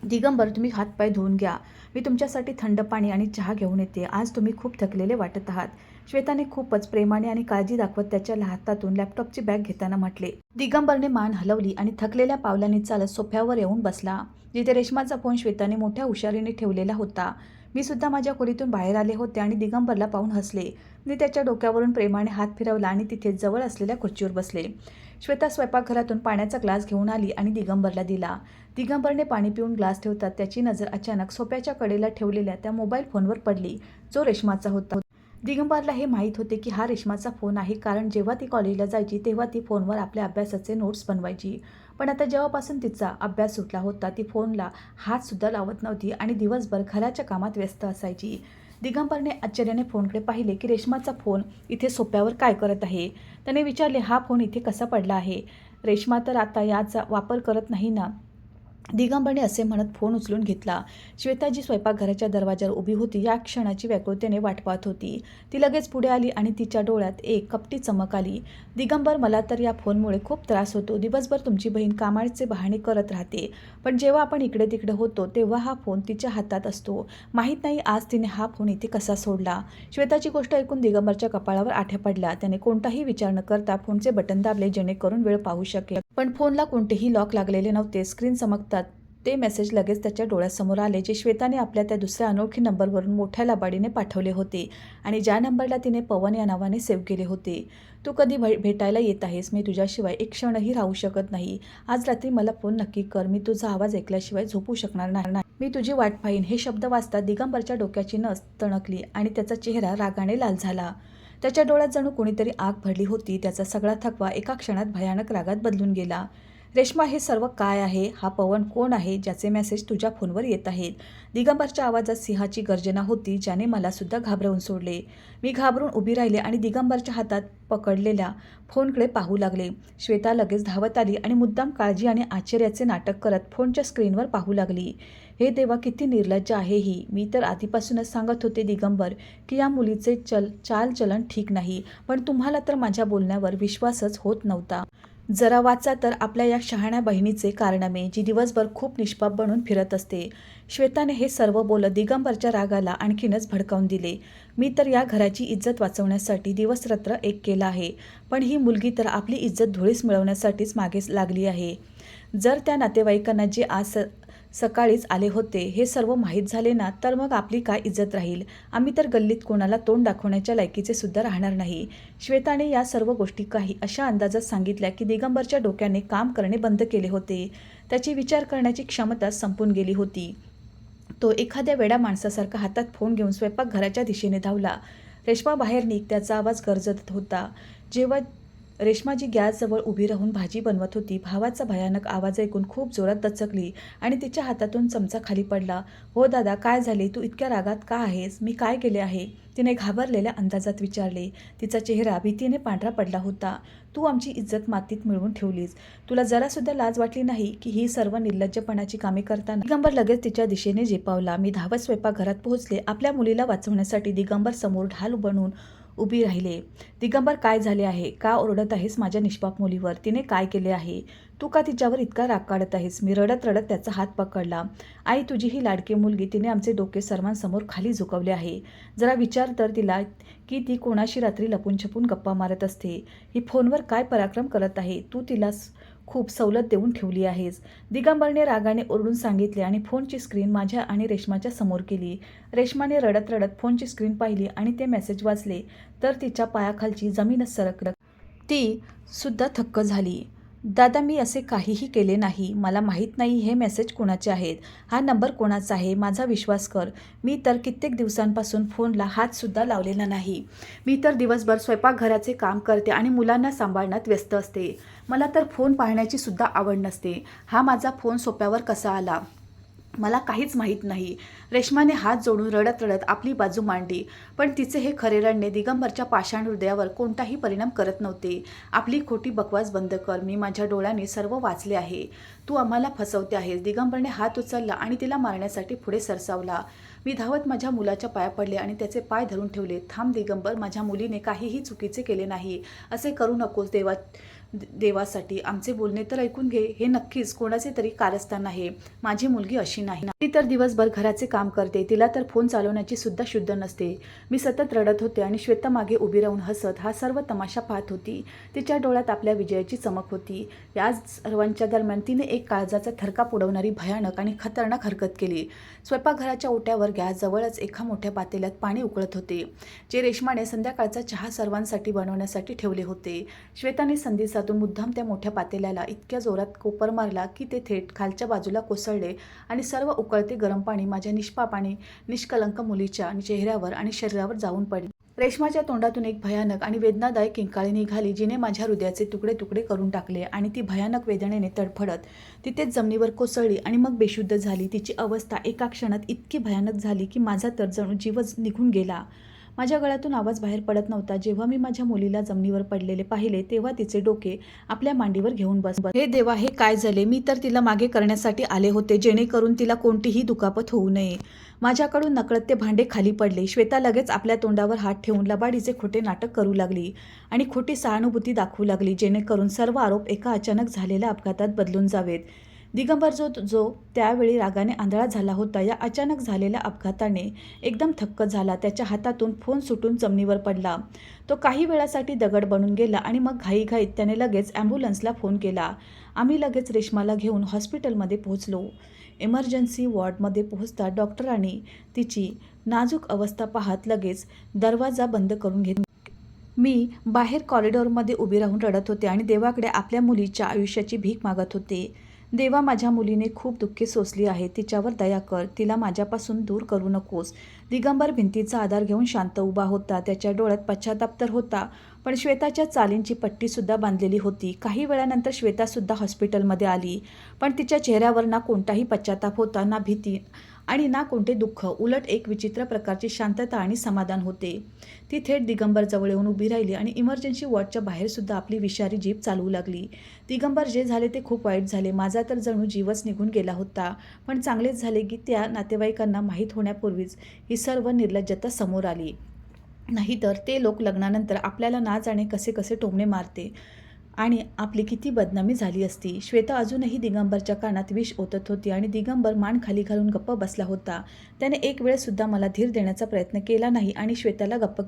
दिगंबर, तुम्ही हातपाय धुवून घ्या. मी तुमच्यासाठी थंड पाणी आणि चहा घेऊन येते. आज तुम्ही खूप थकलेले वाटत आहात, श्वेताने खूपच प्रेमाने आणि काळजी दाखवत त्याच्या हातातून लॅपटॉपची बॅग घेताना म्हटले. दिगंबरने मान हलवली आणि थकलेल्या पावलांनी चालत सोफ्यावर येऊन बसला, जिथे रेशमाचा फोन श्वेताने मोठ्या हुशारीने ठेवलेला होता. मी सुद्धा माझ्या खोलीतून बाहेर आले होते आणि दिगंबरला पाहून हसले. मी त्याच्या डोक्यावरून प्रेमाने हात फिरवला आणि तिथे जवळ असलेल्या खुर्चीवर बसले. श्वेता स्वयंपाकघरातून पाण्याचा ग्लास घेऊन आली आणि दिगंबरला दिला. दिगंबरने पाणी पिऊन ग्लास ठेवतात त्याची नजर अचानक सोफ्याच्या कडेला ठेवलेल्या त्या मोबाईल फोनवर पडली, जो रेशमाचा होता. दिगंबरला हे माहीत होते की हा रेशमाचा फोन आहे, कारण जेव्हा ती कॉलेजला जायची तेव्हा ती फोनवर आपल्या अभ्यासाचे नोट्स बनवायची. पण आता जेव्हापासून तिचा अभ्यास सुटला होता, ती फोनला हातसुद्धा लावत नव्हती आणि दिवसभर घराच्या कामात व्यस्त असायची. दिगंबरने आश्चर्याने फोनकडे पाहिले की रेशमाचा फोन इथे सोफ्यावर काय करत आहे. त्याने विचारले, हा फोन इथे कसा पडला आहे? रेशमा तर आता याचा वापर करत नाही ना? दिगंबरने असे म्हणत फोन उचलून घेतला. श्वेता जी स्वयंपाकघराच्या दरवाजावर उभी होती, या क्षणाची व्याकुळतेने वाट पाहत होती. ती लगेच पुढे आली आणि तिच्या डोळ्यात एक कपटी चमक आली. दिगंबर, मला तर या फोनमुळे खूप त्रास होतो. दिवसभर तुमची बहीण कामाचे बहाणे करत राहते, पण जेव्हा आपण इकडे तिकडे होतो तेव्हा हा फोन तिच्या हातात असतो. माहीत नाही आज तिने हा फोन इथे कसा सोडला. श्वेताची गोष्ट ऐकून दिगंबरच्या कपाळावर आठ्या पडल्या. त्याने कोणताही विचार न करता फोनचे बटन दाबले, जेणेकरून वेळ पाहू शकेल. पण फोनला कोणतेही लॉक लागलेले नव्हते. स्क्रीन चमकतात ते मेसेज लगेच त्याच्या डोळ्यासमोर आले, जे श्वेताने आपल्या त्या दुसऱ्या अनोळखी नंबरवरून मोठ्या लबाडीने पाठवले होते आणि ज्या नंबरला तिने पवन या नावाने सेव्ह केले होते. तू कधी भेटायला येत आहेस? मी तुझ्याशिवाय एक क्षणही राहू शकत नाही. आज रात्री मला फोन नक्की कर. मी तुझा आवाज ऐकल्याशिवाय झोपू शकणार नाही. मी तुझी वाट पाहीन. हे शब्द वाचता दिगंबरच्या डोक्याची नस तणकली आणि त्याचा चेहरा रागाने लाल झाला. त्याच्या डोळ्यात जणू कोणीतरी आग भरली होती. त्याचा सगळा थकवा एका क्षणात भयानक रागात बदलून गेला. रेश्मा, हे सर्व काय आहे? हा पवन कोण आहे ज्याचे मेसेज तुझ्या फोनवर येत आहेत? दिगंबरच्या आवाजात सिंहाची गर्जना होती, ज्याने मला सुद्धा घाबरवून सोडले. मी घाबरून उभी राहिले आणि दिगंबरच्या हातात पकडलेल्या फोनकडे पाहू लागले. श्वेता लगेच धावत आली आणि मुद्दाम काळजी आणि आश्चर्याचे नाटक करत फोनच्या स्क्रीनवर पाहू लागली. हे देवा, किती निर्लज्ज आहे ही. मी तर आधीपासूनच सांगत होते दिगंबर की या मुलीचे चालचलन ठीक नाही, पण तुम्हाला तर माझ्या बोलण्यावर विश्वासच होत नव्हता. जरा वाचा तर आपल्या या शहाण्या बहिणीचे कारनामे, जी दिवसभर खूप निष्पाप बनून फिरत असते. श्वेताने हे सर्व बोलत दिगंबरच्या रागाला आणखीनच भडकावून दिले. मी तर या घराची इज्जत वाचवण्यासाठी दिवसरात्र एक केला आहे, पण ही मुलगी तर आपली इज्जत धुळीस मिळवण्यासाठीच मागे लागली आहे. जर त्या नातेवाईकांना जे आज सकाळीच आले होते हे सर्व माहीत झाले ना, तर मग आपली काय इज्जत राहील? आम्ही तर गल्लीत कोणाला तोंड दाखवण्याच्या लायकीचे सुद्धा राहणार नाही. श्वेताने या सर्व गोष्टी काही अशा अंदाजात सांगितल्या की दिगंबरच्या डोक्याने काम करणे बंद केले होते. त्याची विचार करण्याची क्षमता संपून गेली होती. तो एखाद्या वेड्या माणसासारखा हातात फोन घेऊन स्वयंपाकघराच्या दिशेने धावला. रेश्मा, बाहेर निघ, त्याचा आवाज गरजत होता. जेव्हा रेश्माजी गॅसजवळ उभी राहून भाजी बनवत होती, भावाचा भयानक आवाज ऐकून खूप जोरात दचकली आणि तिच्या हातातून चमचा खाली पडला. हो दादा, काय झाले? तू इतक्या रागात का आहेस? मी काय केले आहे? तिने घाबरलेल्या अंदाजात विचारले. तिचा चेहरा भीतीने पांढरा पडला होता. तू आमची इज्जत मातीत मिळवून ठेवलीस. तुला जरासुद्धा लाज वाटली नाही की ही सर्व निर्लज्जपणाची कामे करताना? दिगंबर लगेच तिच्या दिशेने झेपावला. मी धावत स्वयंपाकघरात पोहोचले. आपल्या मुलीला वाचवण्यासाठी दिगंबर समोर ढाल बनून उभी राहिले. दिगंबर, काय झाले आहे? का ओरडत आहेस माझ्या निष्पाप मुलीवर? तिने काय केले आहे? तू का तिच्यावर इतका राग काढत आहेस? मी रडत रडत त्याचा हात पकडला. आई, तुझी ही लाडकी मुलगी, तिने आमचे डोके सर्वांसमोर खाली झुकवले आहे. जरा विचार तर तिला की ती कोणाशी रात्री लपून छपून गप्पा मारत असते. ही फोनवर काय पराक्रम करत आहे? तू तिला खूप सवलत देऊन ठेवली आहेस. दिगंबरने रागाने ओरडून सांगितले आणि फोनची स्क्रीन माझ्या आणि रेश्माच्या समोर केली. रेश्माने रडत रडत फोनची स्क्रीन पाहिली आणि ते मेसेज वाचले तर तिच्या पायाखालची जमीनच सरकली. ती सुद्धा थक्क झाली. दादा, मी असे काहीही केले नाही. मला माहीत नाही हे मेसेज कोणाचे आहेत, हा नंबर कोणाचा आहे. माझा विश्वास कर. मी तर कित्येक दिवसांपासून फोनला हातसुद्धा लावलेला नाही. मी तर दिवसभर स्वयंपाकघराचे काम करते आणि मुलांना सांभाळण्यात व्यस्त असते. मला तर फोन पाहण्याची सुद्धा आवड नसते. हा माझा फोन सोप्यावर कसा आला मला काहीच माहीत नाही. रेश्माने हात जोडून रडत रडत आपली बाजू मांडली, पण तिचे हे खरे रडणे दिगंबरच्या पाषाण हृदयावर कोणताही परिणाम करत नव्हते. आपली खोटी बकवास बंद कर. मी माझ्या डोळ्यांनी सर्व वाचले आहे. तू आम्हाला फसवते आहेस. दिगंबरने हात उचलला आणि तिला मारण्यासाठी पुढे सरसावला. मी धावत माझ्या मुलाच्या पाया पडले आणि त्याचे पाय धरून ठेवले. थांब दिगंबर, माझ्या मुलीने काहीही चुकीचे केले नाही. असे करू नकोस. देवासाठी आमचे बोलणे तर ऐकून घे. हे नक्कीच कोणाचे तरी कारस्थान आहे. माझी मुलगी अशी नाही. ती तर दिवसभर घराचे काम करते. तिला तर फोन चालवण्याची सुद्धा शुद्ध नसते. मी सतत रडत होते आणि श्वेता मागे उभी राहून हसत हा सर्व तमाशा पाहत होती. तिच्या डोळ्यात आपल्या विजयाची चमक होती. या सर्वांच्या दरम्यान तिने एक काळजाचा थरकाप उडवणारी भयानक आणि खतरनाक हरकत केली. स्वयंपाकघराच्या ओट्यावर गॅसजवळच एका मोठ्या पातेल्यात पाणी उकळत होते, जे रेश्माने संध्याकाळचा चहा सर्वांसाठी बनवण्यासाठी ठेवले होते. श्वेताने संधी साधून मुद्दाम त्या मोठ्या पातेल्याला इतक्या जोरात कोपर मारला की ते थेट खालच्या बाजूला कोसळले आणि सर्व उकळते गरम पाणी माझ्या निष्पाप आणि निष्कलंक मुलीच्या चेहऱ्यावर आणि शरीरावर जाऊन पडले. रेश्माच्या तोंडातून एक भयानक आणि वेदनादायक किंकाळी निघाली, जिने माझ्या हृदयाचे तुकडे तुकडे करून टाकले आणि ती भयानक वेदनेने तडफडत तिथेच जमिनीवर कोसळली आणि मग बेशुद्ध झाली. तिची अवस्था एका क्षणात इतकी भयानक झाली की माझा तर जणू जीवच निघून गेला. माझ्या गळ्यातून आवाज बाहेर पडत नव्हता. जेव्हा मी माझ्या मुलीला जमिनीवर पडलेले पाहिले तेव्हा तिचे डोके आपल्या मांडीवर घेऊन बस. हे देवा, हे काय झाले? मी तर तिला मागे करण्यासाठी आले होते, जेणेकरून तिला कोणतीही दुखापत होऊ नये. माझ्याकडून नकळत ते भांडे खाली पडले. श्वेता लगेच आपल्या तोंडावर हात ठेवून लबाडीचे खोटे नाटक करू लागली आणि खोटी सहानुभूती दाखवू लागली, जेणेकरून सर्व आरोप एका अचानक झालेल्या अपघातात बदलून जावेत. दिगंबर जो त्यावेळी रागाने आंधळा झाला होता, या अचानक झालेल्या अपघाताने एकदम थक्क झाला. त्याच्या हातातून फोन सुटून जमिनीवर पडला. तो काही वेळासाठी दगड बनून गेला आणि मग घाईघाईत त्याने लगेच ॲम्ब्युलन्सला फोन केला. आम्ही लगेच रेश्माला घेऊन हॉस्पिटलमध्ये पोहोचलो. इमर्जन्सी वॉर्डमध्ये पोहोचता डॉक्टरांनी तिची नाजूक अवस्था पाहत लगेच दरवाजा बंद करून घेतला. मी बाहेर कॉरिडॉरमध्ये उभी राहून रडत होते आणि देवाकडे आपल्या मुलीच्या आयुष्याची भीक मागत होते. देवा, माझ्या मुलीने खूप दुःखे सोसली आहेत. तिच्यावर दया कर. तिला माझ्यापासून दूर करू नकोस. दिगंबर भिंतीचा आधार घेऊन शांत उभा होता. त्याच्या डोळ्यात पश्चाताप तर होता, पण श्वेताच्या चालींची पट्टीसुद्धा बांधलेली होती. काही वेळानंतर श्वेतासुद्धा हॉस्पिटलमध्ये आली, पण तिच्या चेहऱ्यावर ना कोणताही पश्चाताप होता, ना भीती आणि ना कोणते दुःख. उलट एक विचित्र प्रकारची शांतता आणि समाधान होते. ती थेट दिगंबरजवळ येऊन उभी राहिली आणि इमर्जन्सी वॉर्डच्या बाहेरसुद्धा आपली विषारी जीभ चालवू लागली. दिगंबर, जे झाले ते खूप वाईट झाले. माझा तर जणू जीवच निघून गेला होता. पण चांगलेच झाले की त्या नातेवाईकांना माहीत होण्यापूर्वीच ही सर्व निर्लज्जता समोर आली. नाहीतर ते लोक लग्नानंतर आपल्याला ना जाणे कसे कसे टोमणे मारते आणि आपली किती बदनामी झाली असती. श्वेता अजूनही दिगंबरच्या कानात विष ओतत होती आणि दिगंबर मान खाली घालून गप्प बसला होता. त्याने एक वेळसुद्धा मला धीर देण्याचा प्रयत्न केला नाही आणि श्वेताला गप्प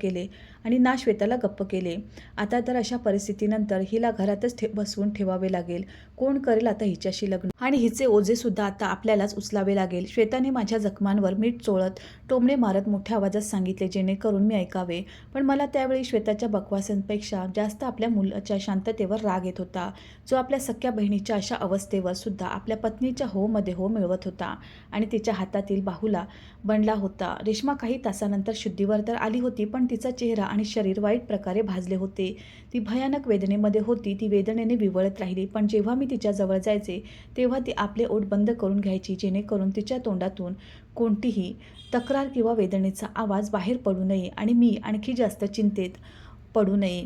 केले. आता तर अशा परिस्थितीनंतर हिला घरातच बसवून ठेवावे लागेल. कोण करेल आता हिच्याशी लग्न? आणि हिचे ओझेसुद्धा आता आपल्यालाच उचलावे लागेल. श्वेताने माझ्या जखमांवर मीठ चोळत टोमणे मारत मोठ्या आवाजात सांगितले, जेणेकरून मी ऐकावे. पण मला त्यावेळी श्वेताच्या बकवासांपेक्षा जास्त आपल्या मुलाच्या शांततेवर राग येत होता, जो आपल्या सख्या बहिणीच्या अशा अवस्थेवर सुद्धा आपल्या पत्नीच्या होमध्ये हो मिळवत होता आणि तिच्या हातातील बाहुला बनला होता. रेश्मा काही तासानंतर शुद्धीवर तर आली होती, पण तिचा चेहरा आणि शरीर वाईट प्रकारे भाजले होते. ती भयानक वेदनेमध्ये होती. ती वेदनेने विवळत राहिली, पण जेव्हा मी तिच्याजवळ जायचे तेव्हा ती आपले ओठ बंद करून घ्यायची, जेणेकरून तिच्या तोंडातून कोणतीही तक्रार किंवा वेदनेचा आवाज बाहेर पडू नये आणि मी आणखी जास्त चिंतेत पडू नये.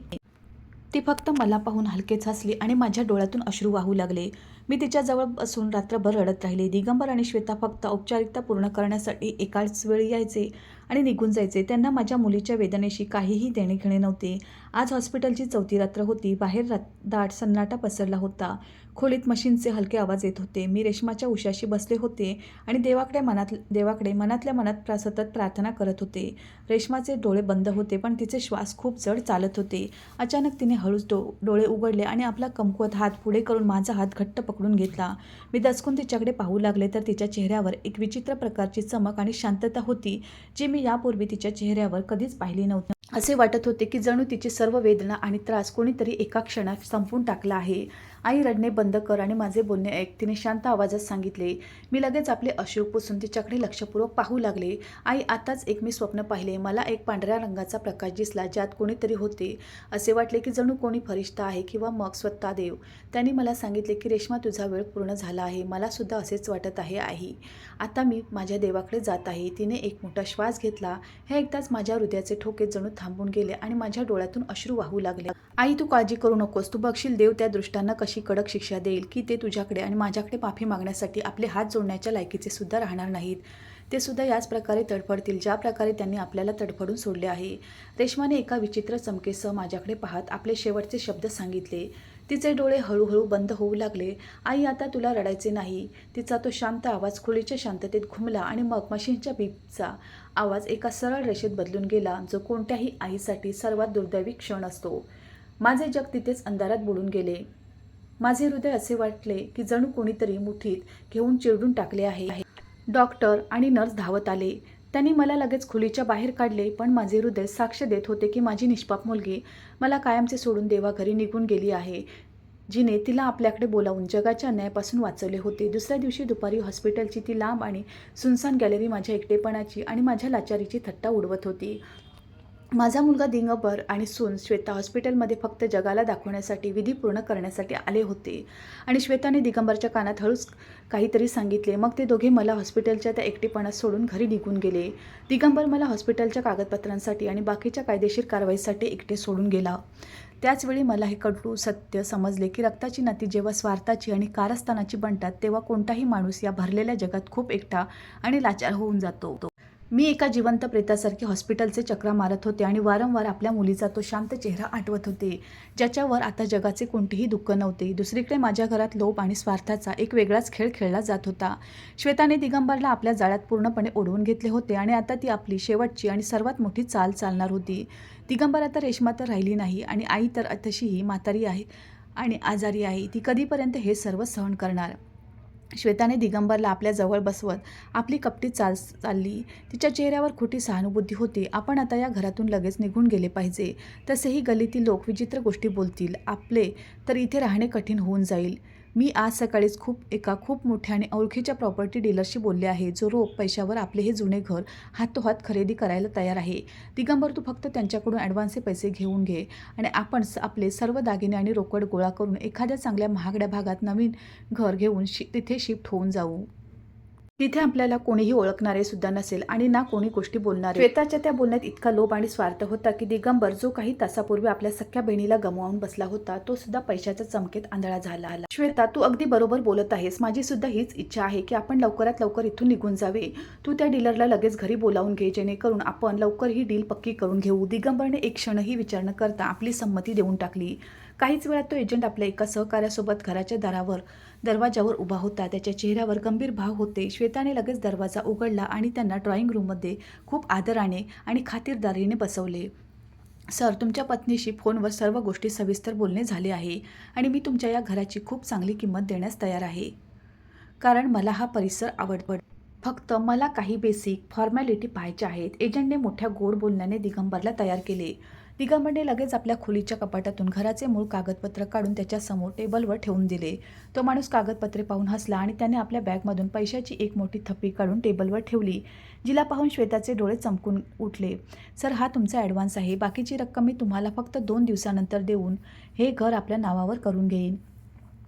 ती फक्त मला पाहून हलकेच हसली आणि माझ्या डोळ्यातून अश्रू वाहू लागले. मी तिच्याजवळ बसून रात्रभर रडत राहिले. दिगंबर आणि श्वेता फक्त औपचारिकता पूर्ण करण्यासाठी एकाच वेळी यायचे आणि निघून जायचे. त्यांना माझ्या मुलीच्या वेदनेशी काहीही देणेघेणे नव्हते. आज हॉस्पिटलची 4थी रात्र होती. बाहेर दाट सन्नाटा पसरला होता. खोलीत मशीनचे हलके आवाज येत होते. मी रेश्माच्या उशाशी बसले होते आणि देवाकडे मनातल्या मनात सतत प्रार्थना करत होते. रेश्माचे डोळे बंद होते, पण तिचे श्वास खूप जड चालत होते. अचानक तिने हळूच डोळे उघडले आणि आपला कमकुवत हात पुढे करून माझा हात घट्ट पकडून घेतला. मी दचकून तिच्याकडे पाहू लागले तर तिच्या चेहऱ्यावर एक विचित्र प्रकारची चमक आणि शांतता होती, जी मी यापूर्वी तिच्या चेहऱ्यावर कधीच पाहिली नव्हती. असे वाटत होते की जणू तिची सर्व वेदना आणि त्रास कोणीतरी एका क्षणात संपवून टाकला आहे. आई रडणे बंद कर आणि माझे बोलणे ऐक, तिने शांत आवाजात सांगितले. मी लगेच आपले अश्रू पुसून तिच्याकडे लक्षपूर्वक पाहू लागले. आई, आताच एक मी स्वप्न पाहिले. मला एक पांढऱ्या रंगाचा प्रकाश दिसला, ज्यात कोणीतरी होते. असे वाटले की जणू कोणी फरिश्ता आहे किंवा मग स्वतः देव. त्यांनी मला सांगितले की रेश्मा, तुझा वेळ पूर्ण झाला आहे. मला सुद्धा असेच वाटत आहे आई. आता मी माझ्या देवाकडे जात आहे. तिने एक मोठा श्वास घेतला. हे ऐकताच माझ्या हृदयाचे ठोके जणू थांबून गेले आणि माझ्या डोळ्यातून अश्रू वाहू लागले. आई, तू काळजी करू नकोस. तू बघशील देव त्या दृष्टांना कशी कडक शिक्षा देईल की ते तुझ्याकडे आणि माझ्याकडे माफी मागण्यासाठी आपले हात जोडण्याच्या लायकीचे सुद्धा राहणार नाहीत. ते सुद्धा याच प्रकारे तडफडतील ज्या प्रकारे त्यांनी आपल्याला तडफडून सोडले आहे. रेश्माने एका विचित्र चमकेसह माझ्याकडे पाहत आपले शेवटचे शब्द सांगितले. तिचे डोळे हळूहळू बंद होऊ लागले. आई, आता तुला रडायचे नाही. तिचा तो शांत आवाज खोलीच्या शांततेत घुमला आणि मग मशीनच्या बीपचा आवाज एका सरळ रेषेत बदलून गेला, जो कोणत्याही आईसाठी सर्वात दुर्दैवी क्षण असतो. माझे जग तिथेच अंधारात बुडून गेले. माझे हृदय असे वाटले की जणू कोणीतरी मुठीत घेऊन चिरडून टाकले आहे. डॉक्टर आणि नर्स धावत आले. त्यांनी मला लगेच खोलीच्या बाहेर काढले, पण माझे हृदय साक्ष देत होते की माझी निष्पाप मुलगी मला कायमचे सोडून देवाघरी निघून गेली आहे, जिने तिला आपल्याकडे बोलावून जगाच्या अन्यायापासून वाचवले होते. दुसऱ्या दिवशी दुपारी हॉस्पिटलची ती लांब आणि सुनसान गॅलरी माझ्या एकटेपणाची आणि माझ्या लाचारीची थट्टा उडवत होती. माझा मुलगा दिगंबर आणि सून श्वेता हॉस्पिटलमध्ये फक्त जगाला दाखवण्यासाठी, विधी पूर्ण करण्यासाठी आले होते. आणि श्वेताने दिगंबरच्या कानात हळूच काहीतरी सांगितले. मग ते दोघे मला हॉस्पिटलच्या त्या एकटेपणात सोडून घरी निघून गेले. दिगंबर मला हॉस्पिटलच्या कागदपत्रांसाठी आणि बाकीच्या कायदेशीर कारवाईसाठी एकटे सोडून गेला. त्याचवेळी मला हे कटू सत्य समजले की रक्ताची नाती जेव्हा स्वार्थाची आणि कारस्थानाची बनतात, तेव्हा कोणताही माणूस या भरलेल्या जगात खूप एकटा आणि लाचार होऊन जातो. मी एका जिवंत प्रेतासारखे हॉस्पिटलचे चक्रा मारत होते आणि वारंवार आपल्या मुलीचा तो शांत चेहरा आठवत होते, ज्याच्यावर आता जगाचे कोणतेही दुःख नव्हते. दुसरीकडे माझ्या घरात लोभ आणि स्वार्थाचा एक वेगळाच खेळ खेळला जात होता. श्वेताने दिगंबरला आपल्या जाळ्यात पूर्णपणे ओढवून घेतले होते आणि आता ती आपली शेवटची आणि सर्वात मोठी चाल चालणार होती. दिगंबर आता रेश्मा तर राहिली नाही आणि आई तर तशीही म्हातारी आहे आणि आजारी आहे. ती कधीपर्यंत हे सर्व सहन करणार? श्वेताने दिगंबरला आपल्या जवळ बसवत आपली कपटी चालली. तिच्या चेहऱ्यावर खोटी सहानुभूती होती. आपण आता या घरातून लगेच निघून गेले पाहिजे. तसेही गल्लीतील लोक विचित्र गोष्टी बोलतील. आपले तर इथे राहणे कठीण होऊन जाईल. मी आज सकाळीच एका खूप मोठ्या आणि ओळखीच्या प्रॉपर्टी डीलरशी बोलले आहे, जो रोख पैशावर आपले हे जुने घर हातोहात खरेदी करायला तयार आहे. दिगंबर, तू फक्त त्यांच्याकडून ॲडव्हान्सचे पैसे घेऊन घे आणि आपण आपले सर्व दागिने आणि रोकड गोळा करून एखाद्या चांगल्या महागड्या भागात नवीन घर घेऊन तिथे शिफ्ट होऊन जाऊ. तिथे आपल्याला कोणीही ओळखणारे सुद्धा नसेल आणि ना कोणी गोष्टी बोलणारे. श्वेताच्या त्या बोलण्यात इतका लोभ आणि स्वार्थ होता की दिगंबर, जो काही तासापूर्वी आपल्या सख्या बहिणीला गमावून बसला होता, तो सुद्धा पैशाच्या चमकेत आंधळा झाला. श्वेता, तू अगदी बरोबर बोलत आहेस. माझी सुद्धा हीच इच्छा आहे की आपण लवकरात लवकर इथून निघून जावे. तू त्या डीलरला लगेच घरी बोलावून घे, जेणेकरून आपण लवकर ही डील पक्की करून घेऊ. दिगंबरने एक क्षणही विचार न करता आपली संमती देऊन टाकली. काहीच वेळात तो एजंट आपल्या एका सहकार्यासोबत घराच्या दरवाजावर उभा होता. त्याच्या चेहऱ्यावर गंभीर भाव होते. श्वेताने लगेच दरवाजा उघडला आणि त्यांना ड्रॉइंग रूममध्ये खूप आदराने आणि खातिरदारीने बसवले. सर, तुमच्या पत्नीशी फोनवर सर्व गोष्टी सविस्तर बोलणे झाले आहे आणि मी तुमच्या या घराची खूप चांगली किंमत देण्यास तयार आहे, कारण मला हा परिसर आवडतो. फक्त मला काही बेसिक फॉर्मॅलिटी पाहायच्या आहेत. एजंटने मोठ्या गोड बोलण्याने दिगंबरला तयार केले. दिगंबरने लगेच आपल्या खोलीच्या कपाटातून घराचे मूळ कागदपत्र काढून त्याच्यासमोर टेबलवर ठेवून दिले. तो माणूस कागदपत्रे पाहून हसला आणि त्याने आपल्या बॅगमधून पैशाची एक मोठी थप्पी काढून टेबलवर ठेवली, जिला पाहून श्वेताचे डोळे चमकून उठले. सर, हा तुमचा ॲडव्हान्स आहे. बाकीची रक्कम मी तुम्हाला फक्त 2 दिवसानंतर देऊन हे घर आपल्या नावावर करून घेईन.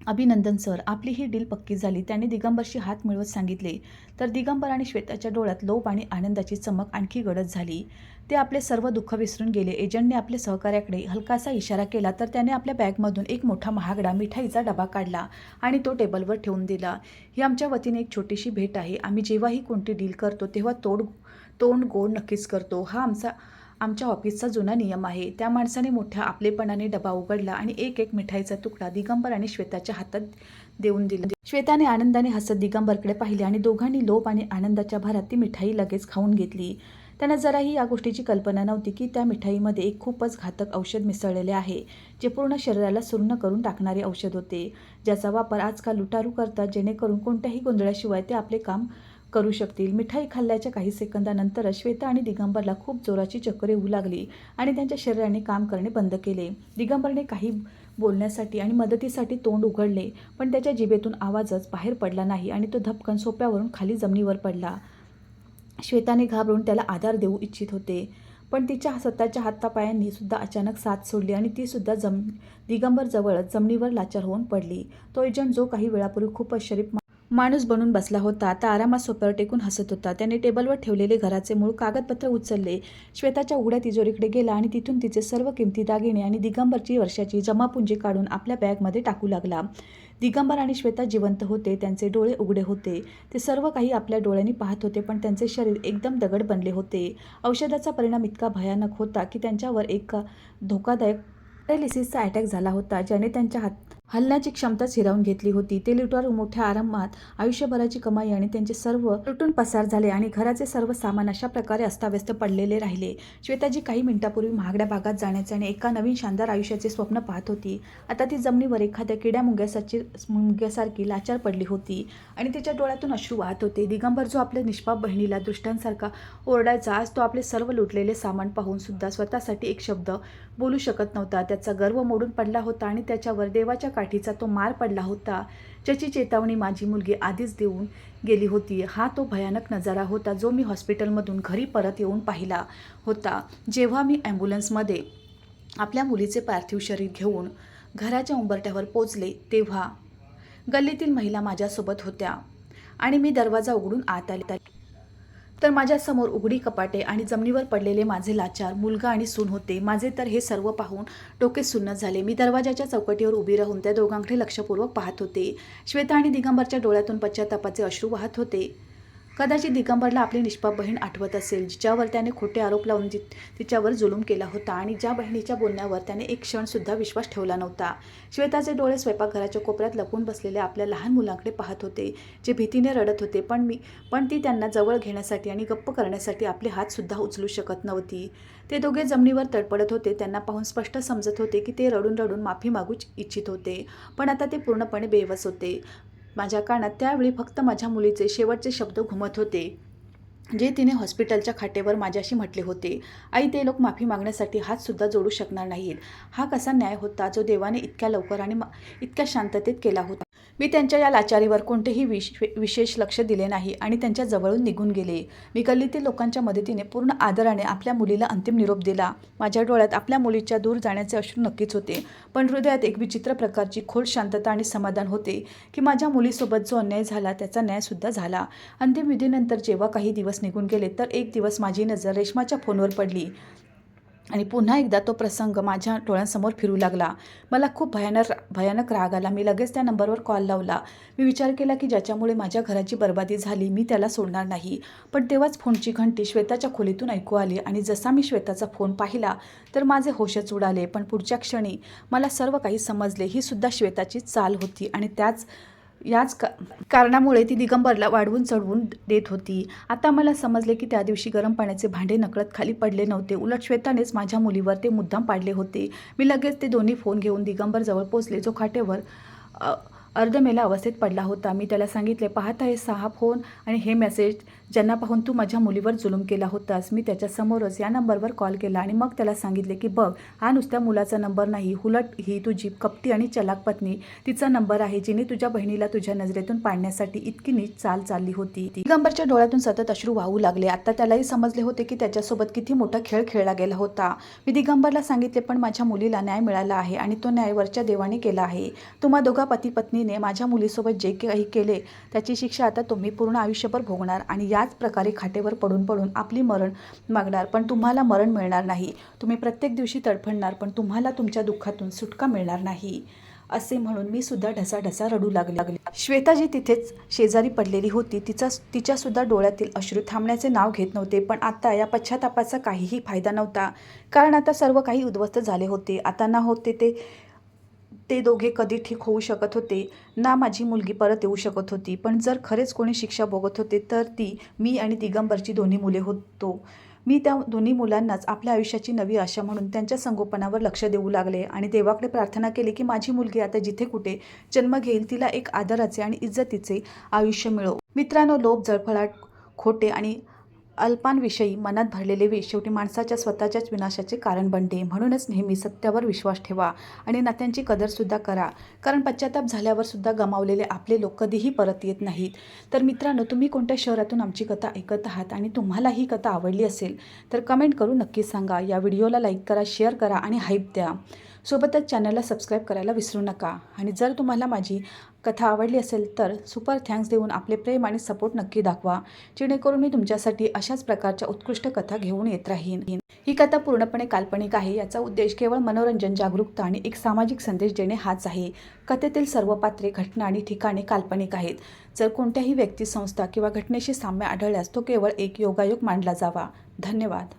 अभिनंदन सर, आपली ही डील पक्की झाली, त्याने दिगंबरशी हात मिळवत सांगितले. तर दिगंबर आणि श्वेताच्या डोळ्यात लोभ आणि आनंदाची चमक आणखी गडद झाली. ते आपले सर्व दुःख विसरून गेले. एजंटने आपल्या सहकार्याकडे हलकासा इशारा केला तर त्याने आपल्या बॅगमधून एक मोठा महागडा मिठाईचा डबा काढला आणि तो टेबलवर ठेवून दिला. ही आमच्या वतीने एक छोटीशी भेट आहे. आम्ही जेव्हाही कोणती डील करतो तेव्हा तोंड गोड नक्कीच करतो. हा आमच्या ऑफिसचा जुना नियम आहे. त्या माणसाने मोठ्या आपलेपणाने डबा उघडला आणि एक मिठाईचा तुकडा दिगंबर आणि श्वेताच्या हातात देऊन दिला. श्वेताने आनंदाने हसत दिगंबरकडे पाहिले आणि दोघांनी लोभ आणि आनंदाच्या भरात ती मिठाई लगेच खाऊन घेतली. त्यांना जराही या गोष्टीची कल्पना नव्हती की त्या मिठाईमध्ये एक खूपच घातक औषध मिसळलेले आहे, जे पूर्ण शरीराला सुन्न करून टाकणारे औषध होते, ज्याचा वापर आजकाल लुटारू करतात, जेणेकरून कोणत्याही गोंधळाशिवाय ते आपले काम करू शकतील. मिठाई खाल्ल्याच्या काही सेकंदानंतरच श्वेता आणि दिगंबरला खूप जोराची चक्कर येऊ लागली आणि त्यांच्या शरीराने काम करणे बंद केले. दिगंबरने काही बोलण्यासाठी आणि मदतीसाठी तोंड उघडले, पण त्याच्या जिभेतून आवाजच बाहेर पडला नाही आणि तो धपकन सोफ्यावरून खाली जमिनीवर पडला. श्वेताने घाबरून त्याला आधार देऊ इच्छित होते, पण तिच्या स्वतःच्या हातापायांनी सुद्धा अचानक साथ सोडली आणि ती सुद्धा दिगंबर जवळच जमिनीवर लाचार होऊन पडली. तो एजंट जो काही वेळापूर्वी खूपच शरीफ माणूस बनून बसला होता, आता आरामात सोफ्यावर टेकून हसत होता. त्याने टेबलवर ठेवलेले घराचे मूळ कागदपत्र उचलले, श्वेताच्या उघड्या तिजोरीकडे गेला आणि तिथून तिचे सर्व किमती दागिने आणि दिगंबरची वर्षाची जमापुंजी काढून आपल्या बॅगमध्ये टाकू लागला. दिगंबर आणि श्वेता जिवंत होते, त्यांचे डोळे उघडे होते. ते सर्व काही आपल्या डोळ्यांनी पाहत होते, पण त्यांचे शरीर एकदम दगड बनले होते. औषधाचा परिणाम इतका भयानक होता की त्यांच्यावर एक धोकादायक पॅरालिसिसचा अटॅक झाला होता, ज्याने त्यांच्या हलण्याची क्षमताच हिरावून घेतली होती. ते लुटारू मोठ्या आरामात आयुष्यभराची कमाई आणि त्यांचे सर्व लुटून पसार झाले आणि घराचे सर्व सामान अशा प्रकारे अस्ताव्यस्त पडलेले राहिले. श्वेताजी काही मिनिटापूर्वी महागड्या भागात जाण्याचे आणि एका नवीन शानदार आयुष्याचे स्वप्न पाहत होती. आता ती जमिनीवर एखाद्या किड्या मुंग्यासारखी लाचार पडली होती आणि तिच्या डोळ्यातून अश्रू वाहत होते. दिगंबर जो आपल्या निष्पाप बहिणीला दृष्टांसारखा ओरडायचा, आज तो आपले सर्व लुटलेले सामान पाहून सुद्धा स्वतःसाठी एक शब्द बोलू शकत नव्हता. त्याचा गर्व मोडून पडला होता आणि त्याच्यावर देवाच्या काठीचा तो मार पडला होता, ज्याची चेतावणी माझी मुलगी आधीच देऊन गेली होती. हा तो भयानक नजारा होता जो मी हॉस्पिटलमधून घरी परत येऊन पाहिला होता, जेव्हा मी ॲम्ब्युलन्समध्ये आपल्या मुलीचे पार्थिव शरीर घेऊन घराच्या उंबरठ्यावर पोचले. तेव्हा गल्लीतील महिला माझ्यासोबत होत्या आणि मी दरवाजा उघडून आत आले तर माझ्यासमोर उघडी कपाटे आणि जमिनीवर पडलेले माझे लाचार मुलगा आणि सून होते. माझे तर हे सर्व पाहून डोके सुन्न झाले. मी दरवाजाच्या चौकटीवर उभी राहून त्या दोघांकडे लक्षपूर्वक पाहत होते. श्वेता आणि दिगंबरच्या डोळ्यातून पश्चातापाचे अश्रू वाहत होते. कदाचित दिगंबरला आपली निष्पाप बहीण आठवत असेल, जिच्यावर त्याने खोटे आरोप लावून तिच्यावर जुलूम केला होता आणि ज्या बहिणीच्या बोलण्यावर त्याने एक क्षणसुद्धा विश्वास ठेवला नव्हता. श्वेताचे डोळे स्वयंपाकघराच्या कोपऱ्यात लपून बसलेल्या आपल्या लहान मुलांकडे पाहत होते, जे भीतीने रडत होते, पण ती त्यांना जवळ घेण्यासाठी आणि गप्प करण्यासाठी आपले हातसुद्धा उचलू शकत नव्हती. ते दोघे जमिनीवर तडपडत होते. त्यांना पाहून स्पष्ट समजत होते की ते रडून रडून माफी मागू इच्छित होते, पण आता ते पूर्णपणे बेवस होते. माझ्या कानात त्यावेळी फक्त माझ्या मुलीचे शेवटचे शब्द घुमत होते, जे तिने हॉस्पिटलच्या खाटेवर माझ्याशी म्हटले होते. आई, ते लोक माफी मागण्यासाठी हातसुद्धा जोडू शकणार नाहीत. हा कसा न्याय होता जो देवाने इतक्या लवकर आणि इतक्या शांततेत केला होता. मी त्यांच्या या लाचारीवर कोणतेही विशेष लक्ष दिले नाही आणि त्यांच्या जवळून निघून गेले. मी गल्लीतील लोकांच्या मदतीने पूर्ण आदराने आपल्या मुलीला अंतिम निरोप दिला. माझ्या डोळ्यात आपल्या मुलीच्या दूर जाण्याचे अश्रू नक्कीच होते, पण हृदयात एक विचित्र प्रकारची खोल शांतता आणि समाधान होते की माझ्या मुलीसोबत जो अन्याय झाला त्याचा न्यायसुद्धा झाला. अंतिम विधीनंतर जेव्हा काही दिवस निघून गेले तर एक दिवस माझी नजर रेश्माच्या फोनवर पडली आणि पुन्हा एकदा तो प्रसंग माझ्या डोळ्यांसमोर फिरू लागला. मला खूप भयानक राग आला. मी लगेच त्या नंबरवर कॉल लावला. मी विचार केला की ज्याच्यामुळे माझ्या घराची बर्बादी झाली, मी त्याला सोडणार नाही. पण तेव्हाच फोनची घंटी श्वेताच्या खोलीतून ऐकू आली आणि जसा मी श्वेताचा फोन पाहिला तर माझे होशच उडाले. पण पुढच्या क्षणी मला सर्व काही समजले. ही सुद्धा श्वेताची चाल होती आणि याच कारणामुळे ती दिगंबरला वाढवून चढवून देत होती. आता मला समजले की त्या दिवशी गरम पाण्याचे भांडे नकळत खाली पडले नव्हते, उलट श्वेतानेच माझ्या मुलीवर ते मुद्दाम पाडले होते. मी लगेच ते दोन्ही फोन घेऊन दिगंबरजवळ पोचले, जो खाटेवर अर्धमेला अवस्थेत पडला होता. मी त्याला सांगितले, पाहत आहे 6 फोन आणि हे मेसेज ज्यांना पाहून तू माझ्या मुलीवर जुलूम केला होतास. मी त्याच्यासमोरच या नंबरवर कॉल केला आणि मग त्याला सांगितले की बघ, हा नुसत्या मुलाचा नंबर नाही, उलट ही तुझी कपटी आणि चलाक पत्नी तिचा नंबर आहे, जिने तुझ्या बहिणीला तुझ्या नजरेतून पाडण्यासाठी इतकी नीच चाल चालली होती. दिगंबरच्या डोळ्यातून सतत अश्रू वाहू लागले. आता त्यालाही समजले होते की त्याच्यासोबत किती मोठा खेळ खेळला गेला होता. मी दिगंबरला सांगितले, पण माझ्या मुलीला न्याय मिळाला आहे आणि तो न्याय वरच्या देवाने केला आहे. तुम्हा दोघा पती पत्नीने माझ्या मुलीसोबत जे काही केले त्याची शिक्षा आता तुम्ही पूर्ण आयुष्यभर भोगणार आणि याच प्रकारे खाटेवर पडून पडून आपली मरण मागणार. पण तुम्हाला मरण मिळणार नाही. तुम्ही प्रत्येक दिवशी तडफडणार, पण तुम्हाला तुमच्या दुःखातून सुटका मिळणार नाही. असे म्हणून मी सुद्धा ढसाढसा रडू लागले. श्वेताजी तिथेच शेजारी पडलेली होती. तिच्यासुद्धा डोळ्यातील अश्रू थांबण्याचे नाव घेत नव्हते. पण आता या पश्चातापाचा काहीही फायदा नव्हता, कारण आता सर्व काही उद्ध्वस्त झाले होते. आता ना होते ते दोघे कधी ठीक होऊ शकत होते, ना माझी मुलगी परत येऊ शकत होती. पण जर खरेच कोणी शिक्षा भोगत होते तर ती मी आणि दिगंबरची दोन्ही मुले होतो. मी त्या दोन्ही मुलांनाच आपल्या आयुष्याची नवी आशा म्हणून त्यांच्या संगोपनावर लक्ष देऊ लागले आणि देवाकडे प्रार्थना केली की माझी मुलगी आता जिथे कुठे जन्म घेईल तिला एक आदराचे आणि इज्जतीचे आयुष्य मिळो. मित्रांनो, लोभ, जळफळाट, खोटे आणि अल्पांविषयी मनात भरलेले विष शेवटी माणसाच्या स्वतःच्याच विनाशाचे कारण बनते. म्हणूनच नेहमी सत्यावर विश्वास ठेवा आणि नात्यांची कदरसुद्धा करा, कारण पश्चाताप झाल्यावर सुद्धा गमावलेले आपले लोक कधीही परत येत नाहीत. तर मित्रांनो, तुम्ही कोणत्या शहरातून आमची कथा ऐकत आहात आणि तुम्हाला ही कथा आवडली असेल तर कमेंट करून नक्की सांगा. या व्हिडिओला लाईक करा, शेअर करा आणि हाईप द्या. सोबतच चॅनलला सबस्क्राईब करायला विसरू नका. आणि जर तुम्हाला माझी कथा आवडली असेल तर सुपर थँक्स देऊन आपले प्रेम आणि सपोर्ट नक्की दाखवा, जेणेकरून मी तुमच्यासाठी अशाच प्रकारच्या उत्कृष्ट कथा घेऊन येत राहीन. ही कथा पूर्णपणे काल्पनिक आहे. याचा उद्देश केवळ मनोरंजन, जागरूकता आणि एक सामाजिक संदेश देणे हाच आहे. कथेतील सर्व पात्रे, घटना आणि ठिकाणे काल्पनिक आहेत. जर कोणत्याही व्यक्ती, संस्था किंवा घटनेशी साम्य आढळल्यास तो केवळ एक योगायोग मानला जावा. धन्यवाद.